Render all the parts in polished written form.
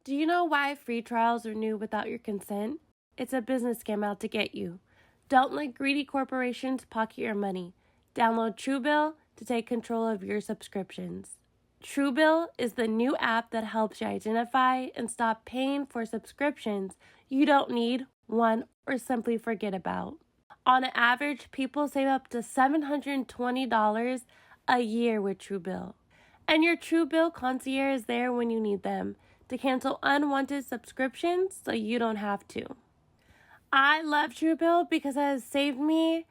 Do you know why free trials are new without your consent? It's a business scam out to get you. Don't let greedy corporations pocket your money. Download Truebill to take control of your subscriptions. Truebill is the new app that helps you identify and stop paying for subscriptions you don't need, want, or simply forget about. On average, people save up to $720 a year with Truebill. And your Truebill concierge is there when you need them to cancel unwanted subscriptions so you don't have to. I love Truebill because it has saved me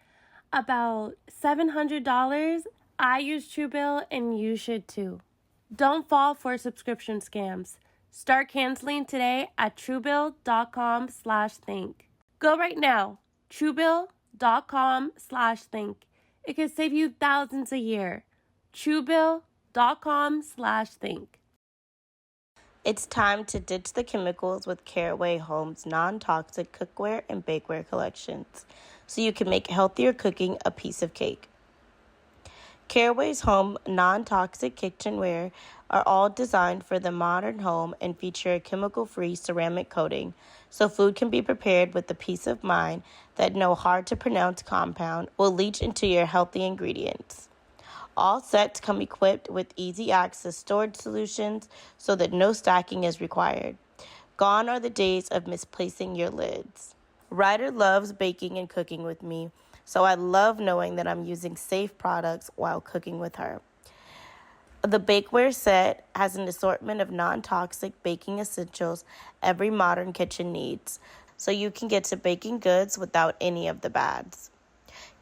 about $700. I use Truebill and you should too. Don't fall for subscription scams. Start canceling today at truebill.com/think. Go right now, truebill.com/think. It can save you thousands a year. truebill.com/think. It's time to ditch the chemicals with Caraway Home's non-toxic cookware and bakeware collections, so you can make healthier cooking a piece of cake. Caraway's Home non-toxic kitchenware are all designed for the modern home and feature a chemical-free ceramic coating, so food can be prepared with the peace of mind that no hard-to-pronounce compound will leach into your healthy ingredients. All sets come equipped with easy access storage solutions so that no stacking is required. Gone are the days of misplacing your lids. Ryder loves baking and cooking with me, so I love knowing that I'm using safe products while cooking with her. The bakeware set has an assortment of non-toxic baking essentials every modern kitchen needs, so you can get to baking goods without any of the bads.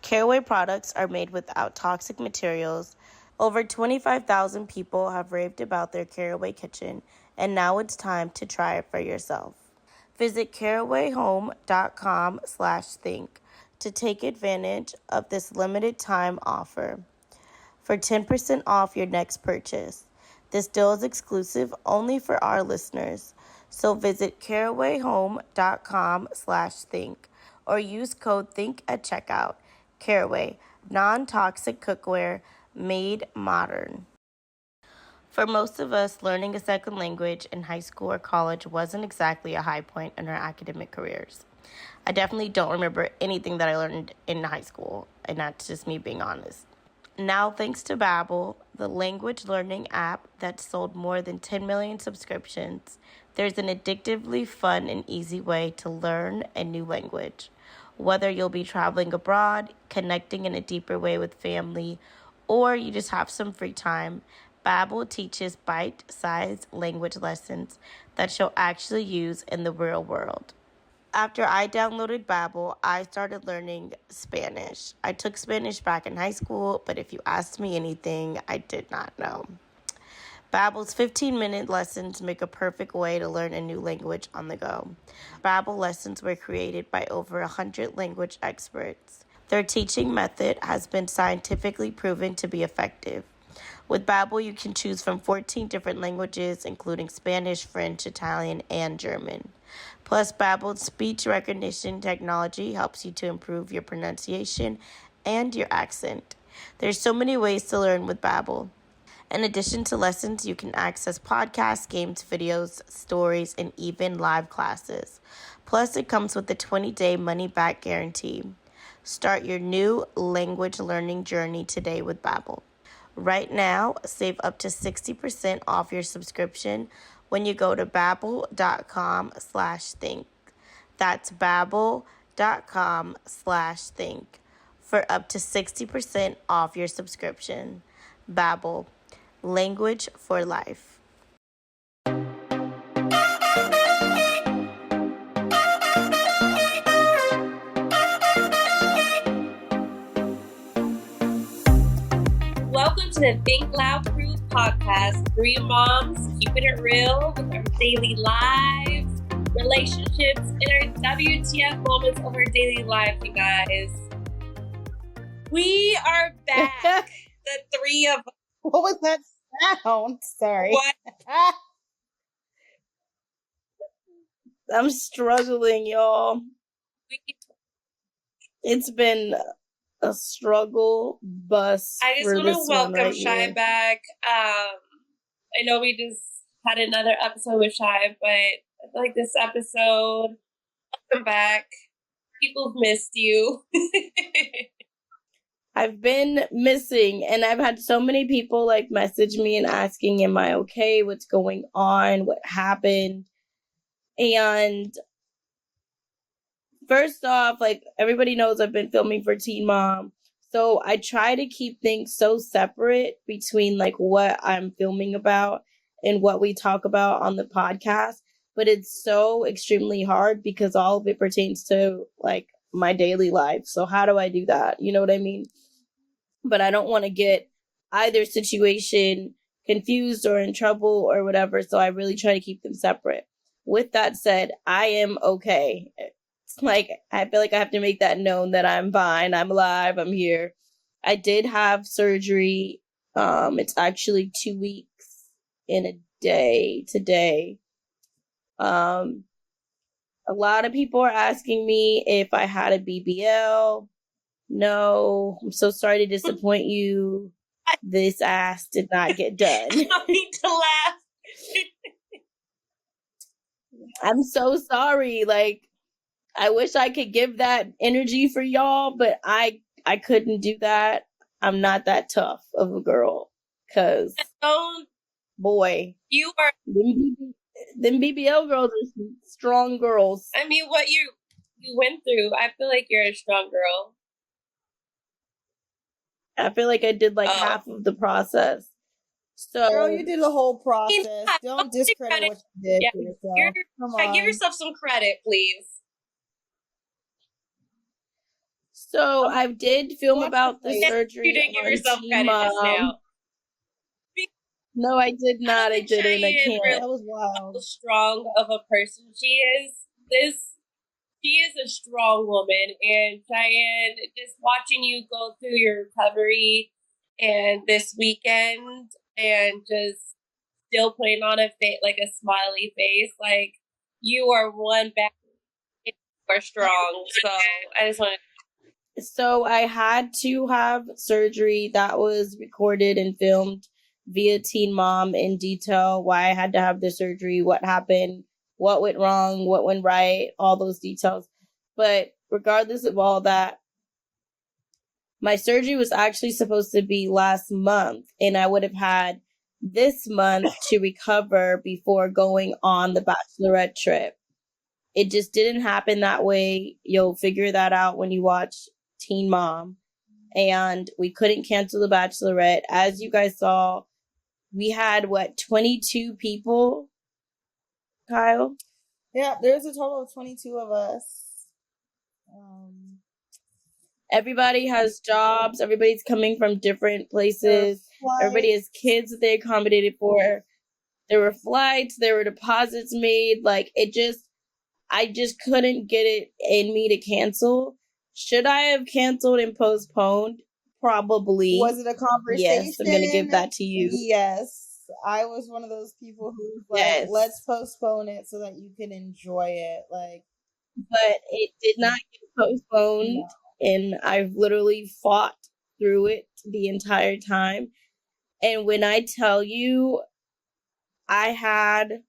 Caraway products are made without toxic materials. Over 25,000 people have raved about their Caraway kitchen, and now it's time to try it for yourself. Visit carawayhome.com/think to take advantage of this limited time offer for 10% off your next purchase. This deal is exclusive only for our listeners, so visit carawayhome.com/think or use code THINK at checkout. Caraway, non-toxic cookware made modern. For most of us, learning a second language in high school or college wasn't exactly a high point in our academic careers. I definitely don't remember anything that I learned in high school, and that's just me being honest. Now, thanks to Babbel, the language learning app that sold more than 10 million subscriptions, there's an addictively fun and easy way to learn a new language. Whether you'll be traveling abroad, connecting in a deeper way with family, or you just have some free time, Babbel teaches bite-sized language lessons that you'll actually use in the real world. After I downloaded Babbel, I started learning Spanish. I took Spanish back in high school, but if you asked me anything, I did not know. Babbel's 15-minute lessons make a perfect way to learn a new language on the go. Babbel lessons were created by over 100 language experts. Their teaching method has been scientifically proven to be effective. With Babbel, you can choose from 14 different languages, including Spanish, French, Italian, and German. Plus, Babbel's speech recognition technology helps you to improve your pronunciation and your accent. There's so many ways to learn with Babbel. In addition to lessons, you can access podcasts, games, videos, stories, and even live classes. Plus, it comes with a 20-day money-back guarantee. Start your new language learning journey today with Babbel. Right now, save up to 60% off your subscription when you go to babbel.com/think. That's babbel.com/think for up to 60% off your subscription. Babbel, language for life. Welcome to the Think Loud Crew podcast. Three moms keeping it real with our daily lives, relationships, and our WTF moments of our daily life, you guys. We are back. The three of us. What was that sound? Sorry. What? I'm struggling, y'all. It's been a struggle bus. I just want to welcome Chey back. I know we just had another episode with Chey, but I feel like this episode, welcome back. People missed you. I've been missing, and I've had so many people like message me and asking, am I okay? What's going on? What happened? And first off, like everybody knows I've been filming for Teen Mom. So I try to keep things so separate between like what I'm filming about and what we talk about on the podcast. But it's so extremely hard because all of it pertains to like my daily life. So how do I do that? You know what I mean? But I don't want to get either situation confused or in trouble or whatever. So I really try to keep them separate. With that said, I am okay. It's like, I feel like I have to make that known that I'm fine. I'm alive. I'm here. I did have surgery. It's actually 2 weeks in a day today. A lot of people are asking me if I had a BBL. No, I'm so sorry to disappoint you. This ass did not get done. I don't need to laugh. I'm so sorry. Like, I wish I could give that energy for y'all, but I couldn't do that. I'm not that tough of a girl. Cause boy, you are. Them BBL girls are some strong girls. I mean, what you went through, I feel like you're a strong girl. I feel like I did like half of the process. So, girl, you did the whole process. Don't discredit what you did for yourself. Come on. Give yourself some credit, please. So I did film about the surgery. You didn't give yourself credit just now. No, I did not. I didn't. I can't. Really, that was wild. how strong of a person she is. She is a strong woman, and Cheyenne, just watching you go through your recovery and this weekend, and just still putting on a smiley face, like you are one back. You are strong. So I just want to. So I had to have surgery that was recorded and filmed via Teen Mom in detail. Why I had to have the surgery, what happened, what went wrong, what went right, all those details. But regardless of all that, my surgery was actually supposed to be last month, and I would have had this month to recover before going on the Bachelorette trip. It just didn't happen that way. You'll figure that out when you watch Teen Mom. And we couldn't cancel the Bachelorette. As you guys saw, we had 22 people, Kyle? Yeah, there's a total of 22 of us. Everybody has jobs. Everybody's coming from different places. Everybody has kids that they accommodated for. There were flights. There were deposits made. Like, I just couldn't get it in me to cancel. Should I have canceled and postponed? Probably. Was it a conversation? Yes, I'm going to give that to you. Yes. I was one of those people who was like, Yes. Let's postpone it so that you can enjoy it. Like, but it did not get postponed, no. And I've literally fought through it the entire time. And when I tell you, I had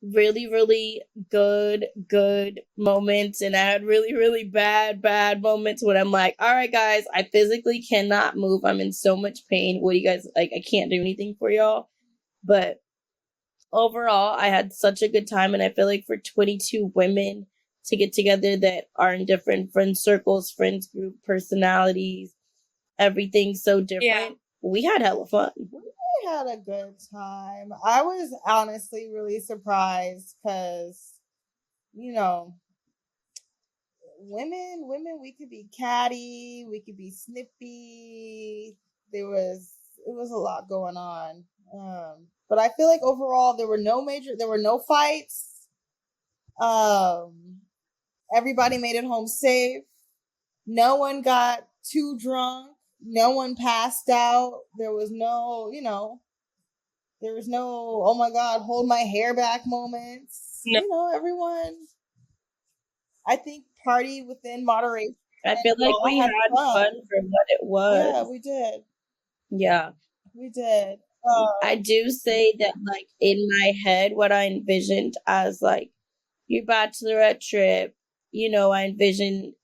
really, really good moments, and I had really, really bad moments when I'm like, all right, guys, I physically cannot move. I'm in so much pain. What do you guys, like, I can't do anything for y'all. But overall, I had such a good time, and I feel like for 22 women to get together that are in different friend circles, friends group, personalities, everything so different, we had hella fun. We had a good time. I was honestly really surprised because, you know, women, we could be catty, we could be snippy. It was a lot going on. But I feel like overall there were no fights. Everybody made it home safe. No one got too drunk. No one passed out. There was no, oh my God, hold my hair back moments. No. Everyone, I think, party within moderation. I feel like we had fun for what it was. Yeah, we did. Yeah. We did. I do say that, like, in my head, what I envisioned as, like, your bachelorette trip, I envisioned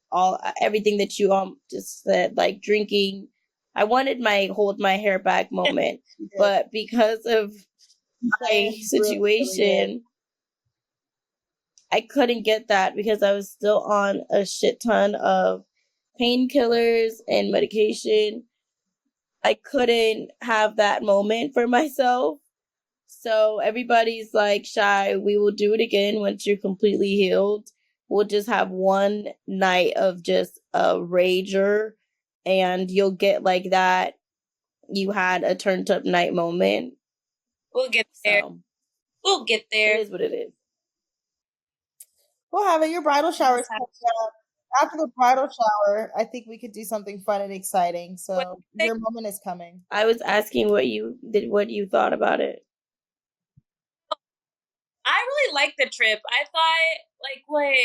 everything that you just said, like drinking. I wanted my hold my hair back moment, but because of my Really situation, I couldn't get that because I was still on a shit ton of painkillers and medication. I couldn't have that moment for myself. So everybody's like, Shy, we will do it again once you're completely healed. We'll just have one night of just a rager, and you'll get like that. You had a turned up night moment. We'll get there. So We'll get it there. is what it is. We'll have it. Your bridal shower is coming up. After the bridal shower, I think we could do something fun and exciting. So your moment is coming. I was asking what you thought about it. I really liked the trip. I thought, like, what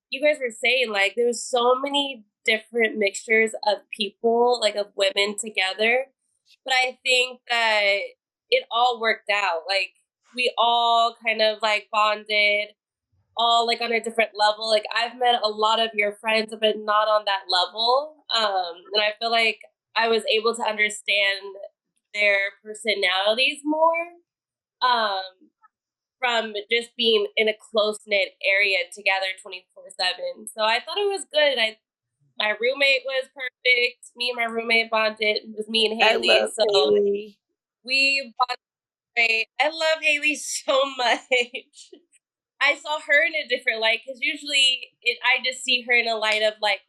you guys were saying, like, there was so many different mixtures of people, like, of women together. But I think that it all worked out. Like, we all kind of, like, bonded, all, like, on a different level. Like, I've met a lot of your friends, but not on that level. And I feel like I was able to understand their personalities more. From just being in a close knit area together 24/7. So I thought it was good. My roommate was perfect. Me and my roommate bonded. It was me and Haley. I love Haley. We bonded great. I love Haley so much. I saw her in a different light because usually I just see her in a light of like,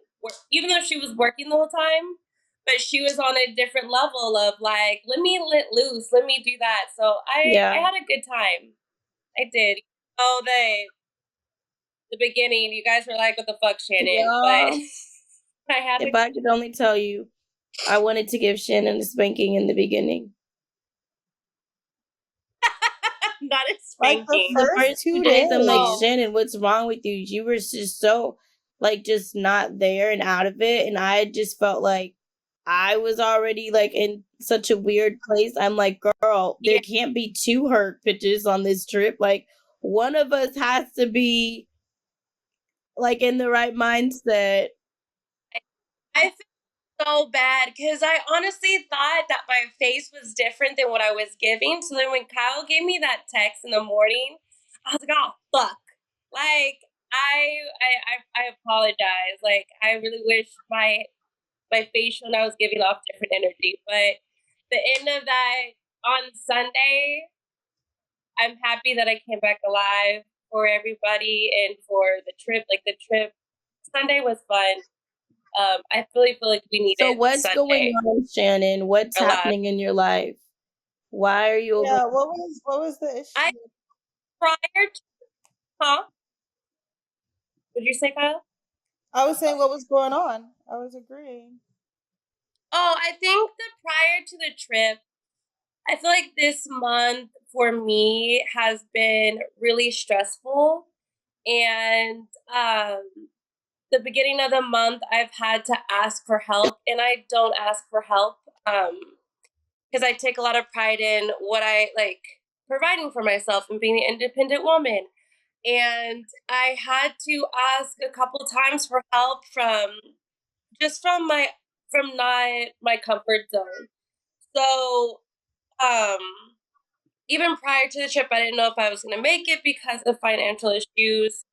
even though she was working the whole time, but she was on a different level of like, let me let loose, let me do that. So I had a good time. I did. Oh, the beginning, you guys were like, "What the fuck, Shannon?" But I had. If I could only tell you, I wanted to give Shannon a spanking in the beginning. Not a spanking. Like the first 2 days, I'm like, Shannon, what's wrong with you? You were just so, like, just not there and out of it, and I just felt like I was already like in such a weird place. I'm like, girl, there can't be two hurt bitches on this trip. Like, one of us has to be like in the right mindset. I feel so bad because I honestly thought that my face was different than what I was giving. So then when Kyle gave me that text in the morning, I was like, oh fuck. Like I apologize. Like I really wish my facial and I was giving off different energy. But the end of that on Sunday, I'm happy that I came back alive for everybody and for the trip. Like the trip Sunday was fun. I really feel like we needed. So what's Sunday. going on, Shannon? What's happening in your life? Why are you? Yeah, what was the issue? Prior to, huh? What'd you say, Kyle? I was saying what was going on. I was agreeing. Oh, I think that prior to the trip, I feel like this month for me has been really stressful. And the beginning of the month, I've had to ask for help, and I don't ask for help because I take a lot of pride in what I like providing for myself and being an independent woman. And I had to ask a couple times for help from not my comfort zone. So even prior to the trip, I didn't know if I was going to make it because of financial issues.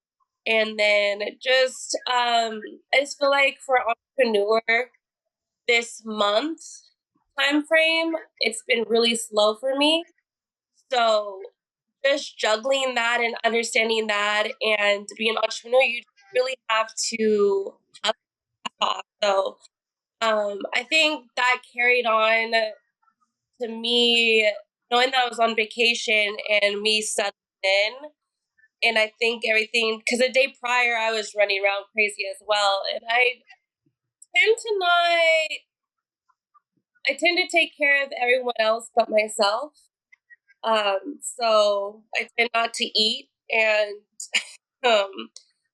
And then just I just feel like for entrepreneur this month time frame, it's been really slow for me. So just juggling that and understanding that and being an entrepreneur, you really have to talk. So I think that carried on to me knowing that I was on vacation and me settling in. And I think everything, because the day prior I was running around crazy as well. And I tend to take care of everyone else but myself. So I tend not to eat and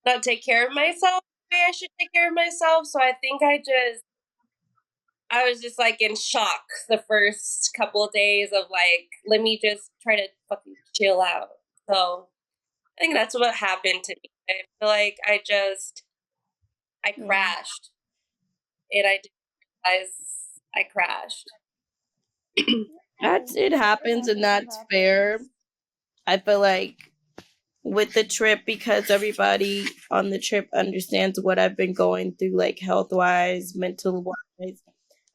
not take care of myself the way I should take care of myself. So I think I just I was just like in shock the first couple of days of like, let me just try to fucking chill out. So I think that's what happened to me. I feel like I crashed, and I didn't realize I crashed. It happens, and that's fair. I feel like with the trip, because everybody on the trip understands what I've been going through, like health wise, mental wise,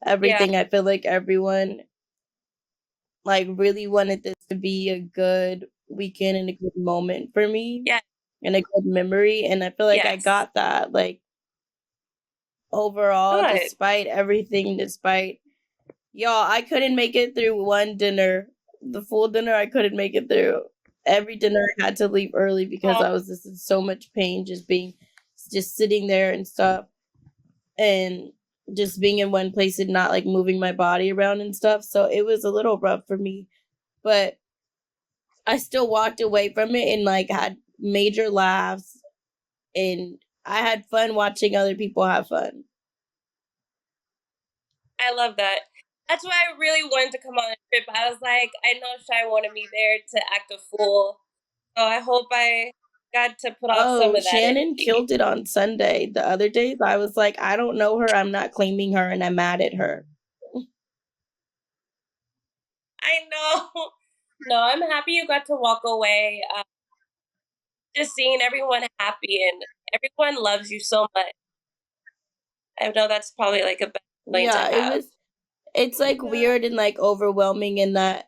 everything. I feel like everyone like really wanted this to be a good weekend and a good moment for me. Yeah. And a good memory. And I feel like I got that. Like overall, Good. despite everything, despite y'all, I couldn't make it through one dinner. The full dinner I couldn't make it through. Every dinner I had to leave early because I was just in so much pain just sitting there and stuff. And just being in one place and not like moving my body around and stuff. So it was a little rough for me. But I still walked away from it and like had major laughs, and I had fun watching other people have fun. I love that. That's why I really wanted to come on a trip. I was like, I know Chey wanted me there to act a fool. So I hope I got to put off some of that. Shanan killed it on Sunday. The other days I was like, I don't know her, I'm not claiming her, and I'm mad at her. I know. No, I'm happy you got to walk away. Just seeing everyone happy, and everyone loves you so much. I know that's probably like a bad feeling to have. It's like weird and like overwhelming in a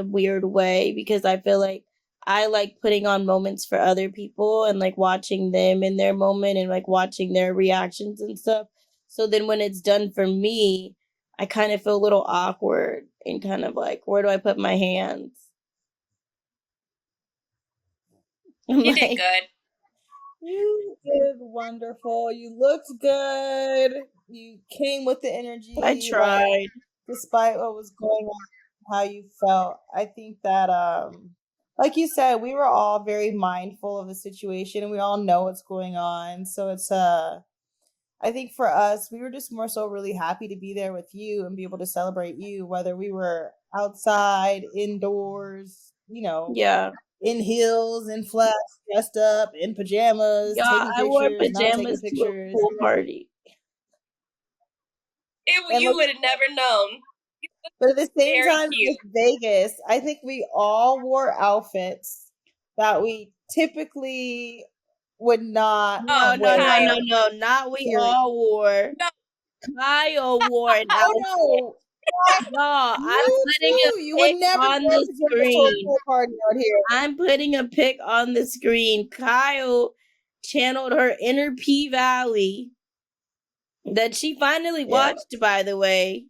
weird way, because I feel like I like putting on moments for other people and like watching them in their moment and like watching their reactions and stuff. So then when it's done for me, I kind of feel a little awkward and kind of like, where do I put my hands? You did good. You did wonderful. You looked good. You came with the energy. I tried. Despite what was going on, how you felt. I think that, like you said, we were all very mindful of the situation and we all know what's going on. So it's, I think for us, we were just more so really happy to be there with you and be able to celebrate you, whether we were outside, indoors, in heels, in flats, dressed up, in pajamas, taking pictures, I wore not taking pajamas pictures. to a pool party. You would have never known. But at the same time, with Vegas, I think we all wore outfits that we typically would not. No, not we all wore. No. Kyle wore an outfit. No. No, I'm putting a pic on the screen. I'm putting a pic on the screen. Kyle channeled her inner P Valley that she finally watched, by the way.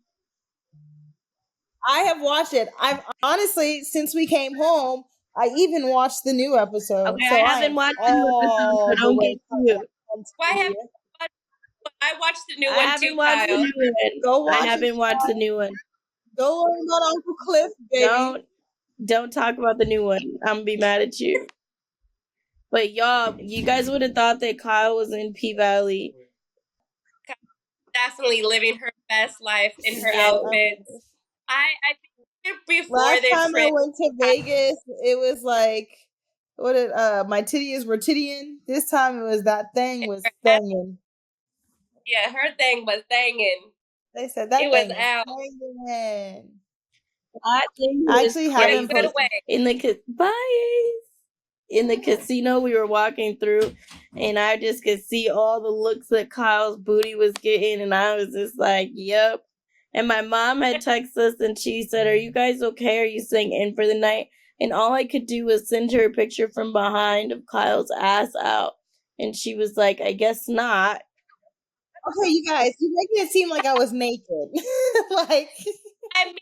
I have watched it. I've honestly, since we came home, I even watched the new episode. Okay, so I haven't watched the new episode, so don't get cute. I watched the new one too, Kyle. Go watch I haven't watched the new one. Go learn about Uncle Cliff, baby. Don't talk about the new one. I'm gonna be mad at you. But y'all, you guys would have thought that Kyle was in P Valley. Definitely living her best life in her outfits. I think before last this time trip, I went to Vegas, it was like, my titties were tittying. This time it was that thing was thangin'. Yeah, her thing was thangin'. They said that it thing was out. Thangin'. I actually haven't put in the in the casino we were walking through, and I just could see all the looks that Kyle's booty was getting, and I was just like, yep. And my mom had texted us and she said, are you guys okay? Are you staying in for the night? And all I could do was send her a picture from behind of Kyle's ass out. And she was like, I guess not. Okay, you guys, you're making it seem like I was naked. I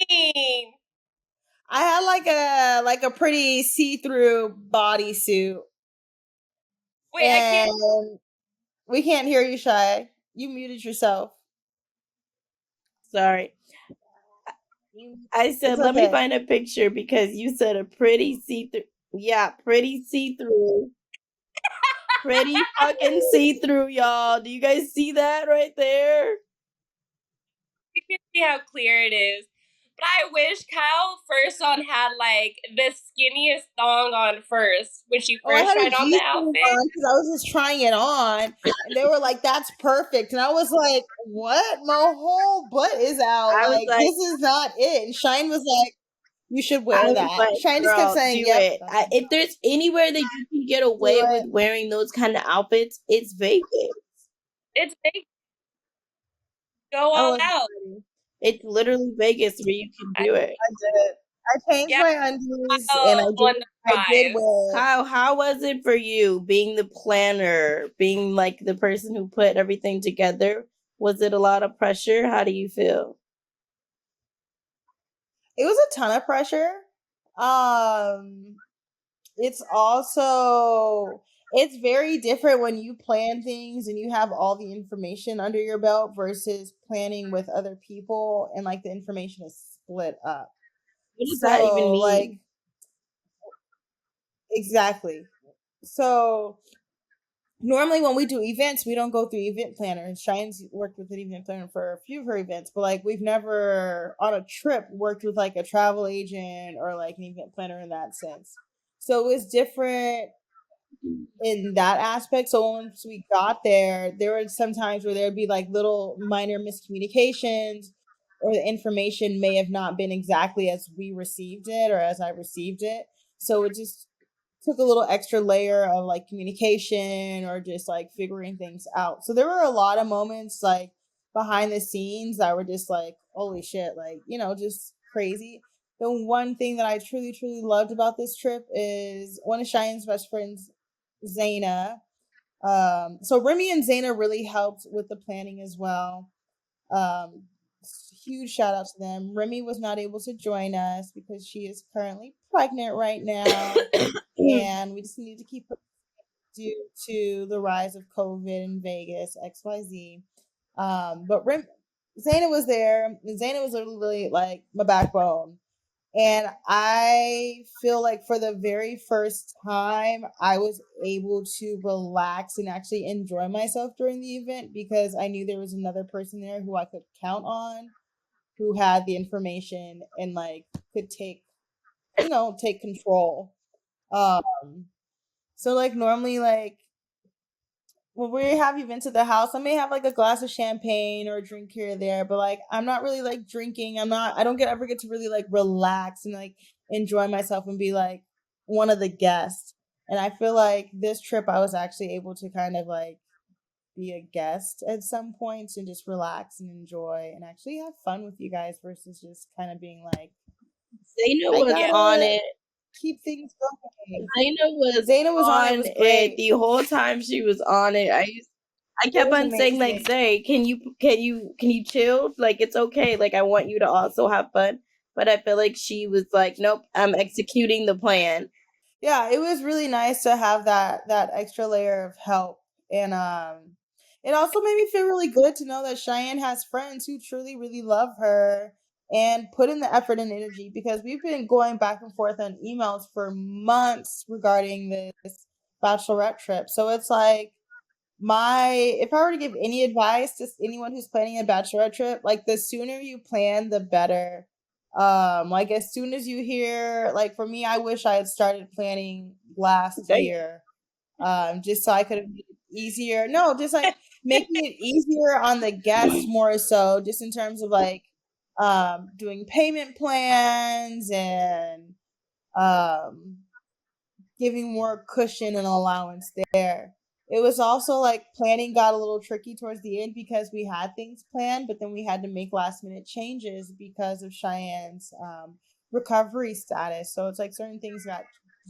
mean, I had like a pretty see-through bodysuit. Wait, I can't. We can't hear you, Chey. You muted yourself. Sorry. I said, let me find a picture because you said a pretty see-through. Yeah, pretty see-through. Pretty fucking see-through, y'all. Do you guys see that right there? can see how clear it is. But I wish Kyle first on had like the skinniest thong on first when she I first had a tried on the G-string outfit. on because I was just trying it on, and they were like, "That's perfect," and I was like, "What? My whole butt is out. I was Like, like- this is not it." And Shine was like, "You should I wear was that." like, Shine just kept "Girl, saying, do "Yep." it." If there's anywhere that you can get away Do with it. wearing those kind of outfits, it's Vegas. It's big. Go I all was out. ready. It's literally Vegas where you can do it. I did it. I changed Yeah. my undies Kyle and won the I did prize. wear it. Kyle, how was it for you being the planner, being like the person who put everything together? Was it a lot of pressure? How do you feel? It was a ton of pressure. It's also it's very different when you plan things and you have all the information under your belt versus planning with other people and like the information is split up. What does that even mean? Like exactly. So normally when we do events, we don't go through event planners. Shine's worked with an event planner for a few of her events, but like we've never on a trip worked with like a travel agent or like an event planner in that sense. So it was different in that aspect. So once we got there, there were some times where there would be like little minor miscommunications or the information may have not been exactly as we received it or as I received it. So it just took a little extra layer of like communication or just like figuring things out. So there were a lot of moments like behind the scenes that were just like, holy shit, like, just crazy. The one thing that I truly, truly loved about this trip is one of Cheyenne's best friends, Zaina. So Remy and Zaina really helped with the planning as well. Um, Huge shout out to them. Remy was not able to join us because she is currently pregnant right now, and we just need to keep her due to the rise of COVID in Vegas, XYZ. But Zaina was there. Zaina was literally like my backbone. And I feel like for the very first time, I was able to relax and actually enjoy myself during the event because I knew there was another person there who I could count on, who had the information and like could take control. So like normally like when we have events at the house, I may have like a glass of champagne or a drink here or there, but like I'm not really like drinking. I don't ever get to really like relax and like enjoy myself and be like one of the guests. And I feel like this trip I was actually able to kind of like be a guest at some points and just relax and enjoy and actually have fun with you guys versus just kind of being like Zaina was on it. Keep things going. Zaina was on it the whole time she was on it. I kept on saying like, Zay, can you chill? Like it's okay. Like I want you to also have fun. But I feel like she was like, nope, I'm executing the plan. Yeah, it was really nice to have that extra layer of help. And it also made me feel really good to know that Cheyenne has friends who truly, really love her and put in the effort and energy because we've been going back and forth on emails for months regarding this bachelorette trip. So it's like if I were to give any advice to anyone who's planning a bachelorette trip, like the sooner you plan, the better. Like as soon as you hear, like for me, I wish I had started planning last year, just so I could have made it easier. No, just like making it easier on the guests more so, just in terms of like doing payment plans and um giving more cushion and allowance there. It was also like planning got a little tricky towards the end because we had things planned, but then we had to make last minute changes because of Cheyenne's recovery status. So it's like certain things got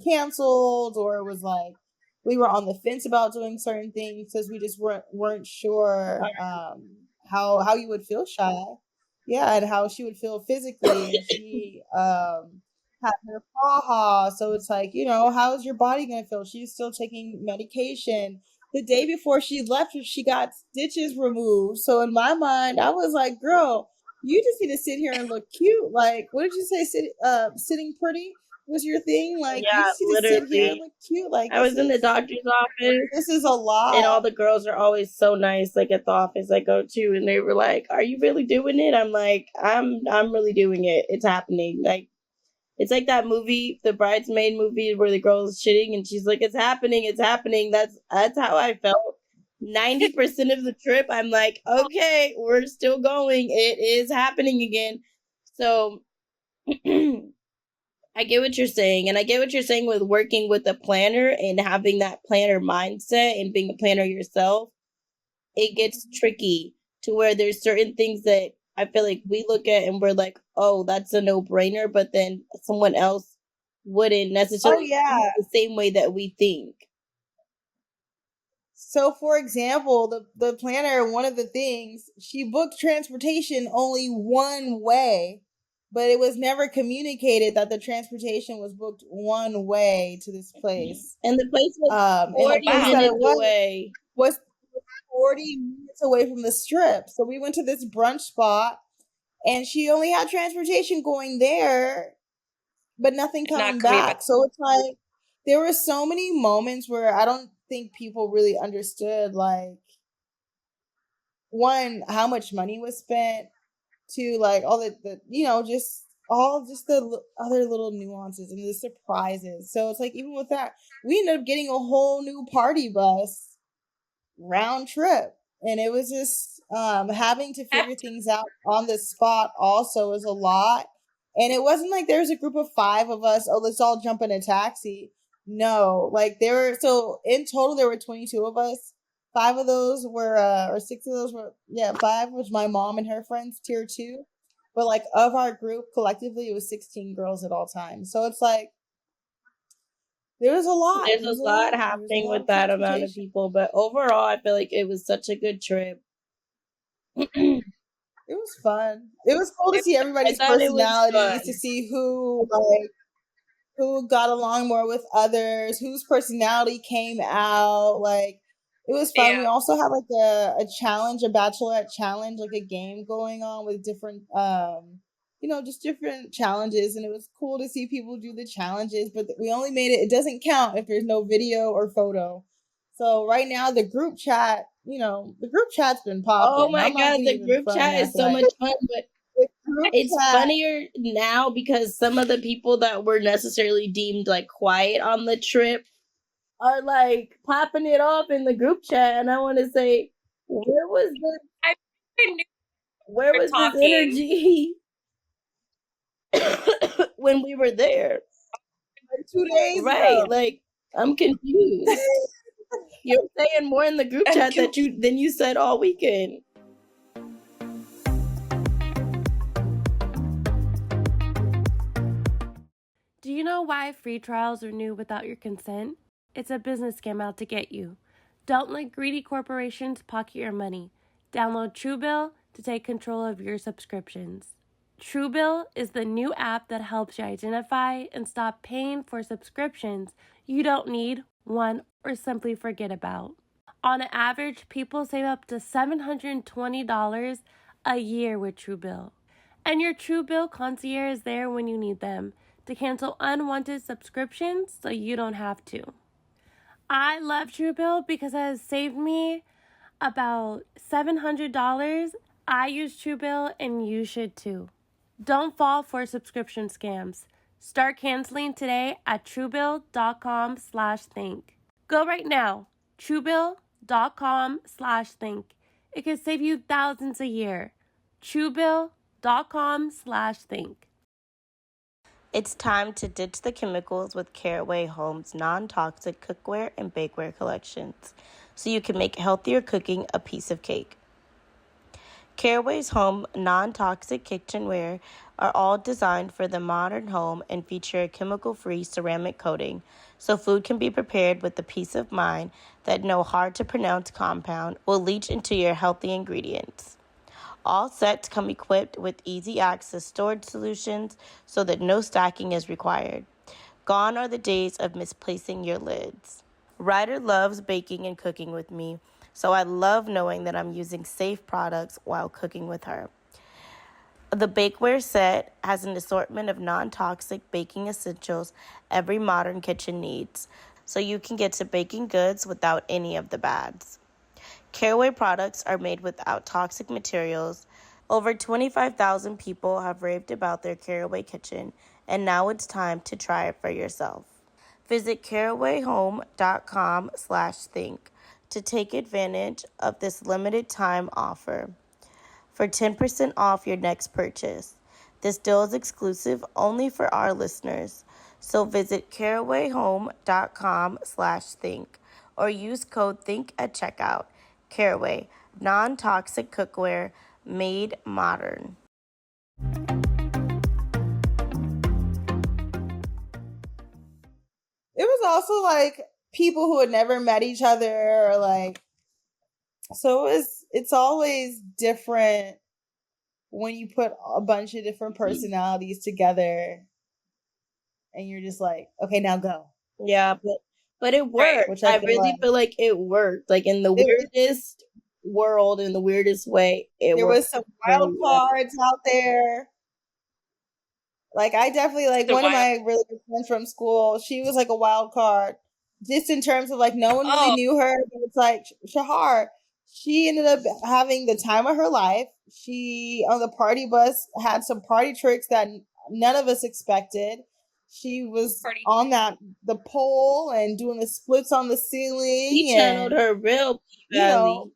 canceled, or it was like we were on the fence about doing certain things because we just weren't sure how you would feel, Shy. Yeah, and how she would feel physically, and she had her faha. So it's like, how's your body gonna feel? She's still taking medication. The day before she left, she got stitches removed. So in my mind, I was like, girl, you just need to sit here and look cute. Like, what did you say? Sitting pretty? was your thing? Like, you Yeah, just need to sit here and literally. look cute. Like, I was in the doctor's office, this is a lot. and all the girls are always so nice, like at the office I go to, and they were like, "Are you really doing it?" I'm like, I'm really doing it. It's happening. Like, it's like that movie, the Bridesmaid movie, where the girl's shitting and she's like, "It's happening, it's happening." That's how I felt. 90% of the trip, I'm like, okay, we're still going. It is happening again. So I get what you're saying, and I get what you're saying with working with a planner and having that planner mindset and being a planner yourself. It gets tricky to where there's certain things that I feel like we look at and we're like, oh, that's a no-brainer, but then someone else wouldn't Oh necessarily think yeah. the same way that we think. So, for example, the planner, one of the things, she booked transportation only one way, but it was never communicated that the transportation was booked one way to this place. And the place was And the 40 place that it minutes away. was 40 minutes away from the strip. So we went to this brunch spot, and she only had transportation going there, but nothing coming back. So it's like there were so many moments where I don't think people really understood, like, one, how much money was spent, two, like all the just the other little nuances and the surprises. So it's like, even with that, we ended up getting a whole new party bus round trip, and it was just having to figure things out on the spot also was a lot. And it wasn't like there's a group of 5 of us, oh, let's all jump in a taxi. No, like so in total there were 22 of us. 5 of those were or 6 of those were, 5 was my mom and her friends, tier 2. But like, of our group collectively, it was 16 girls at all times. So it's like there's a lot. There's a lot happening with that amount of people, but overall, I feel like it was such a good trip. It was fun. It was cool to see everybody's personalities, to see who got along more with others, whose personality came out. Like, it was fun. Yeah. We also had like a challenge, a bachelorette challenge, like a game going on with different just different challenges, and it was cool to see people do the challenges, but we only made it doesn't count if there's no video or photo. So right now the group chat's been popping. Oh my God, the group chat is so much fun, but it's funnier now because some of the people that were necessarily deemed like quiet on the trip are like popping it off in the group chat, and I want to say, where was this energy when we were there? Like 2 days right ago. Like, I'm confused. You're saying more in the group chat than you said all weekend. Do you know why free trials are new without your consent? It's a business scam out to get you. Don't let greedy corporations pocket your money. Download Truebill to take control of your subscriptions. Truebill is the new app that helps you identify and stop paying for subscriptions you don't need, want, or simply forget about. On an average, people save up to $720 a year with Truebill. And your Truebill concierge is there when you need them to cancel unwanted subscriptions so you don't have to. I love Truebill because it has saved me about $700. I use Truebill and you should too. Don't fall for subscription scams. Start canceling today at truebill.com/think. Go right now, truebill.com/think. It can save you thousands a year. truebill.com/think. It's time to ditch the chemicals with Caraway Home's non-toxic cookware and bakeware collections, so you can make healthier cooking a piece of cake. Caraway's Home non-toxic kitchenware are all designed for the modern home and feature a chemical-free ceramic coating, so food can be prepared with the peace of mind that no hard-to-pronounce compound will leach into your healthy ingredients. All sets come equipped with easy access storage solutions so that no stacking is required. Gone are the days of misplacing your lids. Ryder loves baking and cooking with me, so I love knowing that I'm using safe products while cooking with her. The bakeware set has an assortment of non-toxic baking essentials every modern kitchen needs, so you can get to baking goods without any of the bads. Caraway products are made without toxic materials. Over 25,000 people have raved about their Caraway kitchen, and now it's time to try it for yourself. Visit carawayhome.com/think to take advantage of this limited time offer for 10% off your next purchase. This deal is exclusive only for our listeners. So visit carawayhome.com/think or use code THINK at checkout. Caraway, non-toxic cookware made modern. It was also like people who had never met each other, or like, so it's always different when you put a bunch of different personalities together and you're just like, okay, now go. Yeah, but it worked. Which I really feel like it worked. Like in the weirdest world, in the weirdest way, it there worked. was some wild cards out there. Like I definitely like one of my really good friends from school. She was like a wild card, just in terms of like no one really knew her. But it's like Shahar. She ended up having the time of her life. She on the party bus had some party tricks that none of us expected. She was on the pole and doing the splits on the ceiling. She channeled her real P-Valley.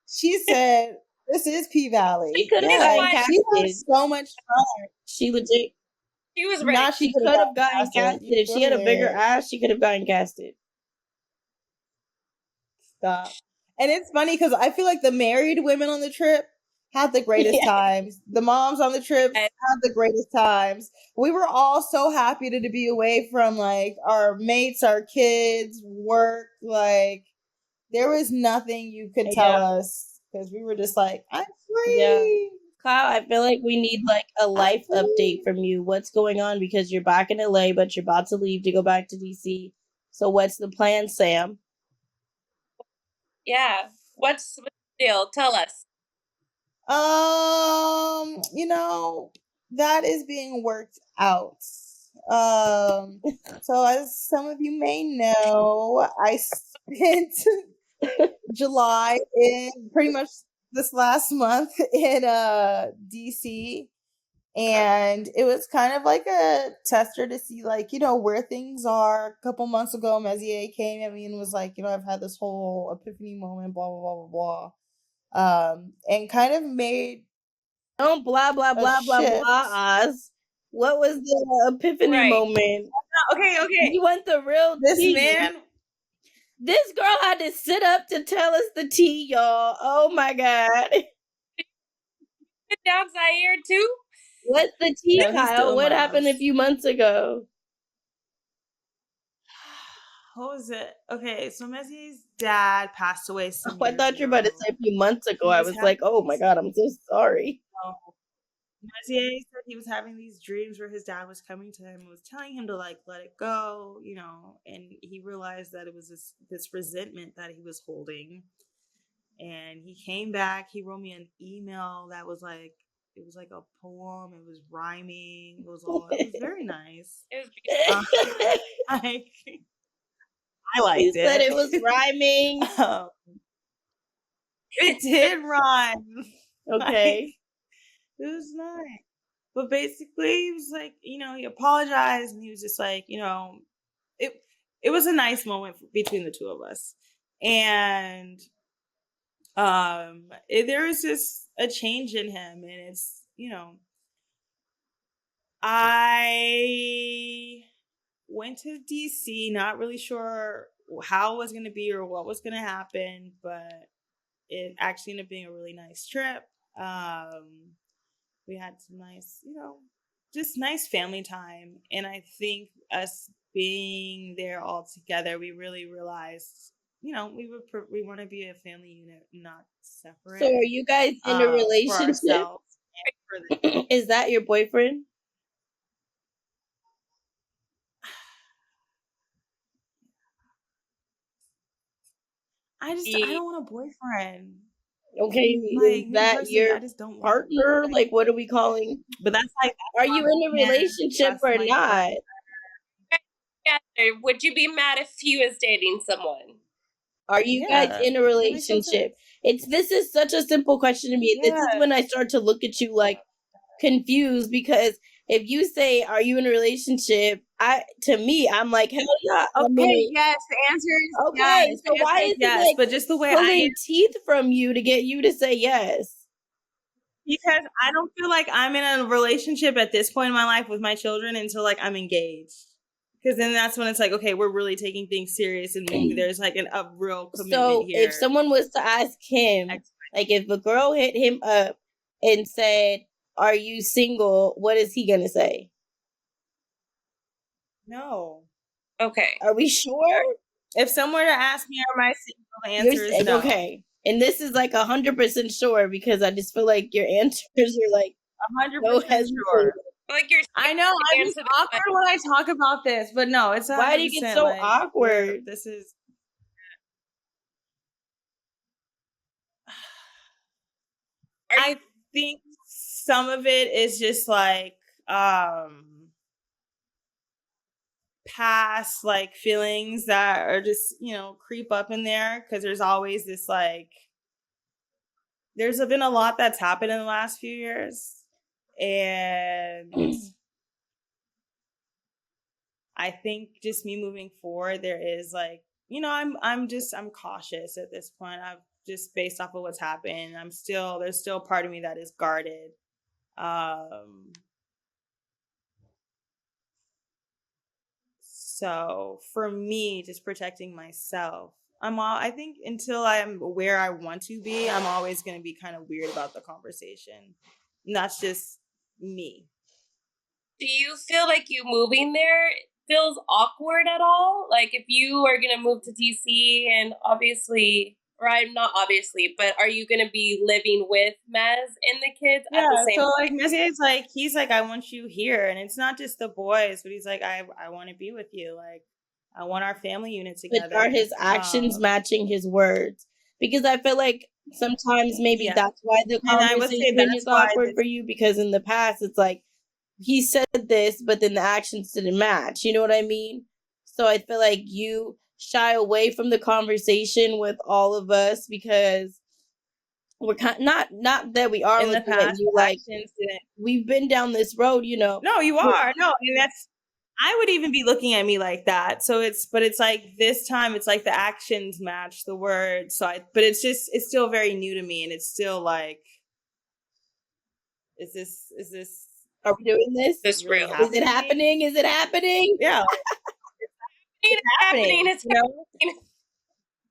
She said, "This is P-Valley." She could have gotten casted. She had so much fun. She legit. She was ready. She could have gotten casted. If she had a bigger ass, she could have gotten casted. Stop. And it's funny because I feel like the married women on the trip had the greatest times. The moms on the trip had the greatest times. We were all so happy to be away from like our mates, our kids, work. Like there was nothing you could tell us because we were just like, I'm free. Yeah. Kyle, I feel like we need like a life update from you. What's going on? Because you're back in LA, but you're about to leave to go back to DC. So what's the plan, Sam? Yeah. What's the deal? Tell us. That is being worked out. So as some of you may know, I spent July in pretty much this last month in DC, and it was kind of like a tester to see like, where things are. A couple months ago, Messier came at me and was like, I've had this whole epiphany moment, blah blah blah blah blah, and kind of made blah blah blah blah blah. Oz, what was the epiphany moment? Okay. You want the real tea. This girl had to sit up to tell us the tea, y'all. Oh my god. Sit down, Zaire, too? What's the tea, Kyle? What happened a few months ago? What was it? Okay, so Messier's dad passed away some I thought you were about to say a few months ago. I was like, oh my god, I'm so sorry. Messier said he was having these dreams where his dad was coming to him and was telling him to like let it go, and he realized that it was this resentment that he was holding. And he came back, he wrote me an email that was like, it was like a poem, it was rhyming, it was very nice. It was I liked it. Said it was rhyming. It did rhyme. Okay. It was nice. But basically, he was like, he apologized and he was just like, it was a nice moment between the two of us. And there was just a change in him. And it's, I went to DC, not really sure how it was going to be or what was going to happen, but it actually ended up being a really nice trip. We had some nice, just nice family time. And I think us being there all together, we really realized, we want to be a family unit, not separate. So are you guys in a relationship? Is that your boyfriend? I don't want a boyfriend. Okay, Like, is me that personally, your I just don't want partner? Like, what are we calling? But that's like, Are you in a relationship or not? Would you be mad if he was dating someone? Are you guys Yeah, in a that makes no sense. relationship? This is such a simple question to me. This is Yeah. when I start to look at you like confused, because if you say, "Are you in a relationship?" To me, I'm like, hell yeah. I'm in Okay, a- yes, the answer is okay, yes. so The why answer is yes, it like but just the way I pulling teeth from you to get you to say yes? because I don't feel like I'm in a relationship at this point in my life with my children until like I'm engaged. Because then that's when it's like, okay, we're really taking things serious, and maybe there's like a real commitment So here. if someone was to ask him, like if a girl hit him up and said, "Are you single?" what is he gonna say? No. Okay. Are we sure? If someone were to ask me, am I single? The answer is no. Okay. And this is like 100% sure, because I just feel like your answers are like 100% sure. Like you're. I know I'm just awkward when I talk about this, but no, it's 100%. Why do you get so like, awkward? This is. I think some of it is just like past like feelings that are just, creep up in there, because there's always this like there's been a lot that's happened in the last few years, and I think just me moving forward, there is like, I'm cautious at this point. I've just based off of what's happened. There's still part of me that is guarded. So for me, just protecting myself, I think until I'm where I want to be, I'm always going to be kind of weird about the conversation. And that's just me. Do you feel like you moving there feels awkward at all? Like if you are gonna move to DC and obviously, or I'm not obviously, but are you gonna be living with Mez and the kids at the same time? So like Mez's like, he's like, I want you here, and it's not just the boys, but he's like, I want to be with you. Like, I want our family unit together. But are his actions matching his words? Because I feel like sometimes maybe that's why the conversation is awkward for you, because in the past it's like, he said this, but then the actions didn't match. You know what I mean? So I feel like you shy away from the conversation with all of us because we're not that we are in the past. You like we've been down this road, No, you are. No, and that's. I would even be looking at me like that. So it's like this time it's like the actions match the words. But it's still very new to me, and it's still like, is this. Are we doing this? This real? Is it happening? Is it happening? Yeah. It's happening. It's happening.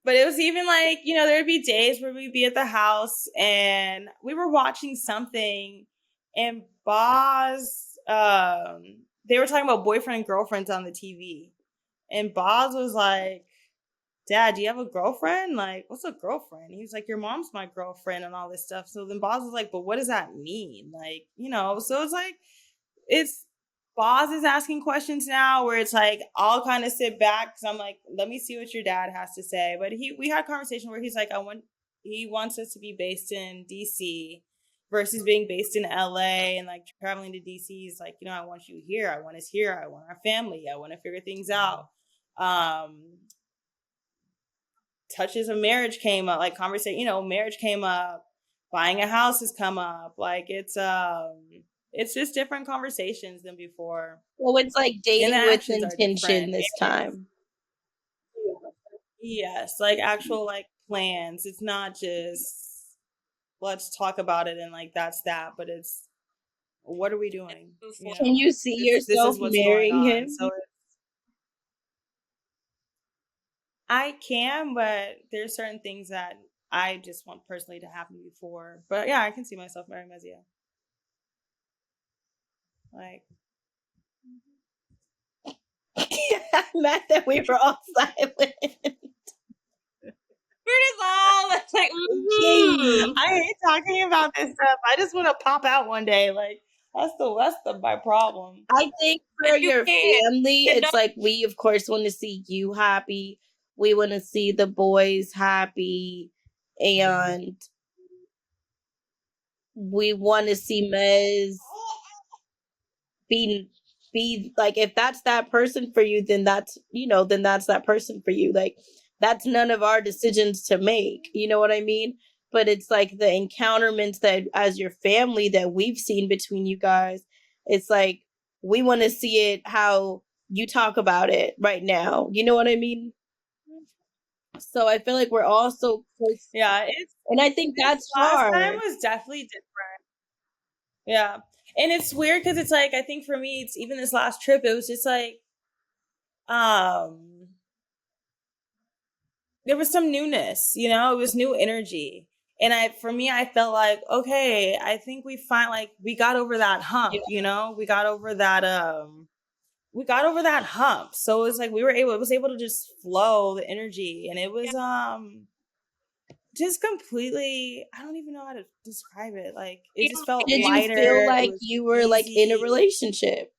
But it was even like, there'd be days where we'd be at the house and we were watching something, and Boz, they were talking about boyfriend and girlfriends on the TV. And Boz was like, Dad, do you have a girlfriend? Like, what's a girlfriend? He was like, your mom's my girlfriend and all this stuff. So then Boz was like, but what does that mean? Like, so it's like, Boz is asking questions now where it's like, I'll kind of sit back because I'm like, let me see what your dad has to say. But we had a conversation where he's like, he wants us to be based in DC versus being based in LA and like traveling to DC. He's like, I want you here. I want us here. I want our family. I want to figure things out. Touches of marriage came up, like conversation, marriage came up, buying a house has come up. Like it's just different conversations than before. Well, it's like dating with intention this time. Yes, like actual like plans. It's not just let's talk about it and like that's that, but it's what are we doing? Can you see yourself marrying him? So I can, but there's certain things that I just want personally to happen before. But yeah, I can see myself marrying Mezia. Like, I'm mad that we were all silent. We're just all like, I hate talking about this stuff. I just want to pop out one day. Like, that's my problem. I think for your family, it's like we of course want to see you happy. We want to see the boys happy, and we want to see Mez be like, if that's that person for you, then that's, then that's that person for you. Like, that's none of our decisions to make. You know what I mean? But it's like the encounterments that as your family that we've seen between you guys, it's like we want to see it how you talk about it right now. You know what I mean? So I feel like we're all so close. Yeah, And I think that's last hard. time was definitely different. Yeah. And it's weird because it's like, I think for me, it's even this last trip, it was just like, there was some newness, it was new energy. And for me, I felt like, okay, I think we got over that hump, we got over that hump. So it was like, it was able to just flow the energy. And it was, just completely, I don't even know how to describe it. Like, it just felt Did lighter. you feel like it was you were like in a easy. relationship?